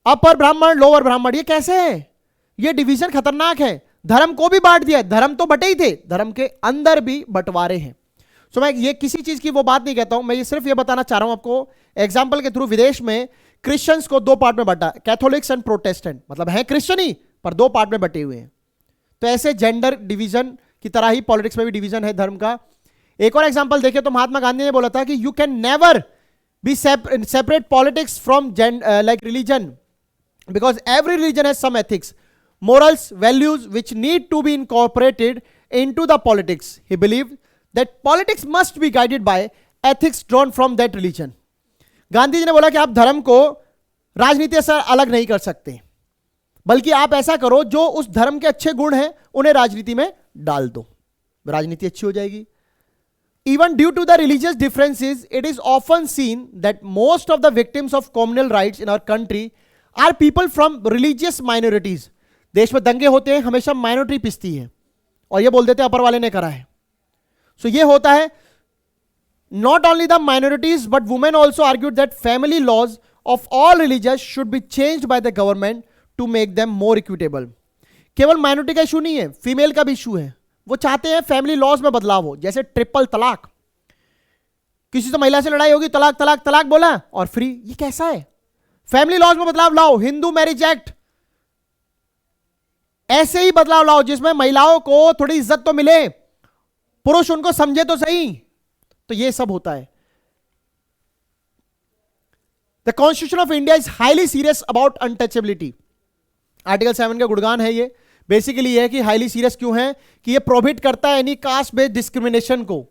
अपर ब्राह्मण, लोअर ब्राह्मण, ये कैसे है? ये डिवीजन खतरनाक है। धर्म को भी बांट दिया, धर्म तो बटे ही थे, धर्म के अंदर भी बंटवारे हैं। सो मैं ये किसी चीज की वो बात नहीं कहता हूं, मैं ये सिर्फ ये बताना चाह रहा हूं आपको एग्जाम्पल के थ्रू। विदेश में क्रिश्चियंस को दो पार्ट में बांटा, कैथोलिक्स एंड प्रोटेस्टेंट, मतलब है क्रिश्चियन ही पर दो पार्ट में बटे हुए हैं। तो ऐसे जेंडर डिवीजन की तरह ही पॉलिटिक्स में भी डिवीजन है धर्म का। एक और एग्जांपल देखें तो महात्मा गांधी ने बोला था कि you can never be separate politics from like religion, because every religion has some ethics, morals, values which need to be incorporated into the politics. He believed that politics must be guided by ethics drawn from that religion. Gandhi ji ने बोला कि आप धर्म को राजनीति से अलग नहीं कर सकते, बल्कि आप ऐसा करो जो उस धर्म के अच्छे गुण हैं उन्हें राजनीति में डाल दो, राजनीति अच्छी हो जाएगी। Even due to the religious differences, it is often seen that most of the victims of communal riots in our country are people from religious minorities. देश में दंगे होते हैं, हमेशा माइनॉरिटी पिसती है और ये बोल देते हैं अपर वाले ने करा है। सो ये होता है। Not only the minorities but women also argued that family laws of all religious should be changed by the government to make them more equitable. केवल माइनॉरिटी का इशू नहीं है, फीमेल का भी इशू है। वो चाहते हैं फैमिली लॉज में बदलाव हो, जैसे ट्रिपल तलाक। किसी से महिला से लड़ाई होगी, तलाक तलाक तलाक बोला और फ्री, ये कैसा है? फैमिली लॉज में बदलाव लाओ, हिंदू मैरिज एक्ट, ऐसे ही बदलाव लाओ जिसमें महिलाओं को थोड़ी इज्जत तो मिले, पुरुष उनको समझे तो सही। तो ये सब होता है। The constitution of India is highly serious about untouchability. Article 7 का गुणगान है ये। बेसिकली ये है कि हाईली सीरियस क्यों है कि ये प्रोहिबिट करता है एनी कास्ट बेस्ड डिस्क्रिमिनेशन को।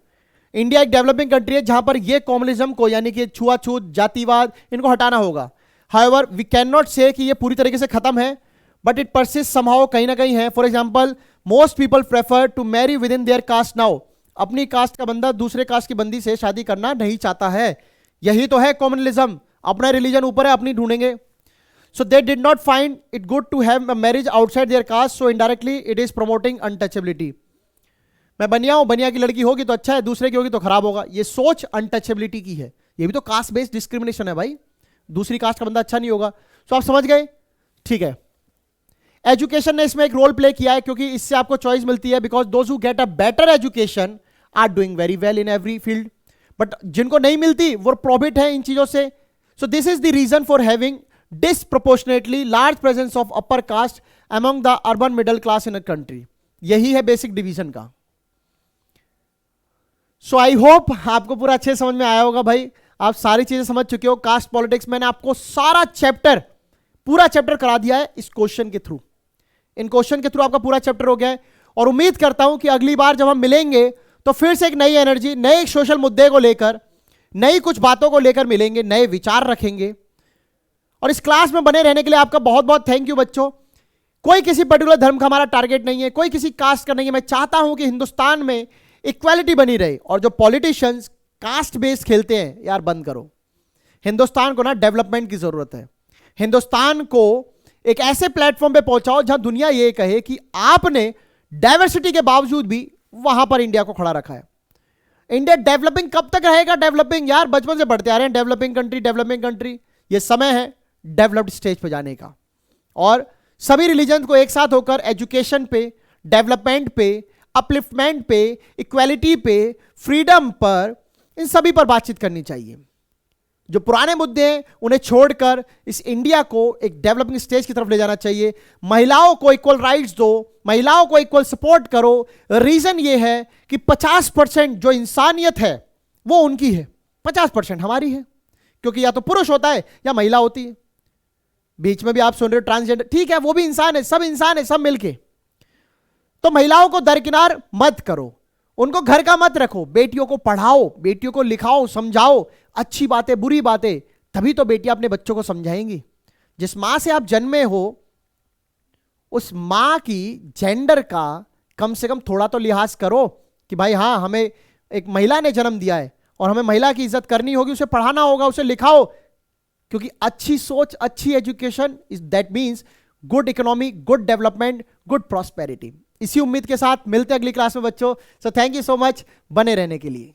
इंडिया एक डेवलपिंग कंट्री है जहां पर ये कॉम्युनिज्म को, यानी कि छुआछूत, जातिवाद, इनको हटाना होगा। हाउएवर वी कैन नॉट से कि ये पूरी तरीके से खत्म है, बट इट परसिस्ट समहाउ, कहीं ना कहीं है। For example, most people prefer to marry within their caste now. अपनी कास्ट का बंदा दूसरे कास्ट की बंदी से शादी करना नहीं चाहता है। यही तो है कॉम्युनलिज्म। अपना रिलीजन ऊपर है, अपनी ढूंढेंगे। So they did not find it good to have a marriage outside their caste, so indirectly it is promoting untouchability. मैं बनिया हूं, बनिया की लड़की होगी तो अच्छा है, दूसरे की होगी तो खराब होगा। ये सोच अनटचेबिलिटी की है। ये भी तो कास्ट बेस्ड डिस्क्रिमिनेशन है भाई। दूसरी कास्ट का बंदा अच्छा नहीं होगा। सो आप समझ गए? ठीक है। एजुकेशन ने इसमें एक रोल प्ले किया है, क्योंकि इससे आपको चॉइस मिलती है। Because those who get a better education are doing very well in every field, but जिनको नहीं मिलती वो प्रॉफिट है इन चीजों से। So this is the reason for having disproportionately large presence of upper caste among the urban middle class in a country. यही है बेसिक डिवीजन का। सो आई होप आपको पूरा अच्छे समझ में आया होगा भाई। आप सारी चीजें समझ चुके हो। कास्ट पॉलिटिक्स मैंने आपको सारा चैप्टर, पूरा चैप्टर करा दिया है इस क्वेश्चन के थ्रू। इन क्वेश्चन के थ्रू आपका पूरा चैप्टर हो गया है। और उम्मीद करता हूं कि अगली बार जब हम मिलेंगे तो फिर से एक नई एनर्जी, नए सोशल मुद्दे को लेकर, नई कुछ बातों को लेकर मिलेंगे, नए विचार रखेंगे। और इस क्लास में बने रहने के लिए आपका बहुत बहुत थैंक यू बच्चों। कोई किसी पर्टिकुलर धर्म का हमारा टारगेट नहीं है, कोई किसी कास्ट का नहीं है। मैं चाहता हूं कि हिंदुस्तान में इक्वालिटी बनी रहे। और जो पॉलिटिशियंस कास्ट बेस्ड खेलते हैं, यार बंद करो। हिंदुस्तान को ना डेवलपमेंट की जरूरत है। हिंदुस्तान को एक ऐसे प्लेटफॉर्म पे पहुंचाओ जहां दुनिया ये कहे कि आपने डाइवर्सिटी के बावजूद भी वहां पर इंडिया को खड़ा रखा है। इंडिया डेवलपिंग कब तक रहेगा? डेवलपिंग यार बचपन से पढ़ते आ रहे हैं, डेवलपिंग कंट्री डेवलपिंग कंट्री। ये समय है डेवलप्ड स्टेज पे जाने का। और सभी रिलीजन को एक साथ होकर एजुकेशन पे, डेवलपमेंट पे, अपलिफ्टमेंट पे, इक्वालिटी पे, फ्रीडम पर, इन सभी पर बातचीत करनी चाहिए। जो पुराने मुद्दे हैं उन्हें छोड़कर इस इंडिया को एक डेवलपिंग स्टेज की तरफ ले जाना चाहिए। महिलाओं को इक्वल राइट्स दो, महिलाओं को इक्वल सपोर्ट करो। रीजन ये है कि 50% जो इंसानियत है वो उनकी है, 50% हमारी है। क्योंकि या तो पुरुष होता है या महिला होती है। बीच में भी आप सुन रहे हो ट्रांसजेंडर, ठीक है, वो भी इंसान है, सब इंसान है, सब मिलके। तो महिलाओं को दरकिनार मत करो, उनको घर का मत रखो, बेटियों को पढ़ाओ, बेटियों को लिखाओ, समझाओ, अच्छी बातें बुरी बातें, तभी तो बेटियां अपने बच्चों को समझाएंगी। जिस मां से आप जन्मे हो उस मां की जेंडर का कम से कम थोड़ा तो लिहाज करो कि भाई हाँ, हमें एक महिला ने जन्म दिया है और हमें महिला की इज्जत करनी होगी, उसे पढ़ाना होगा, उसे लिखाओ, क्योंकि अच्छी सोच, अच्छी education is that means good economy, good development, good prosperity. इसी उम्मीद के साथ मिलते हैं अगली क्लास में बच्चों। So thank you so much बने रहने के लिए।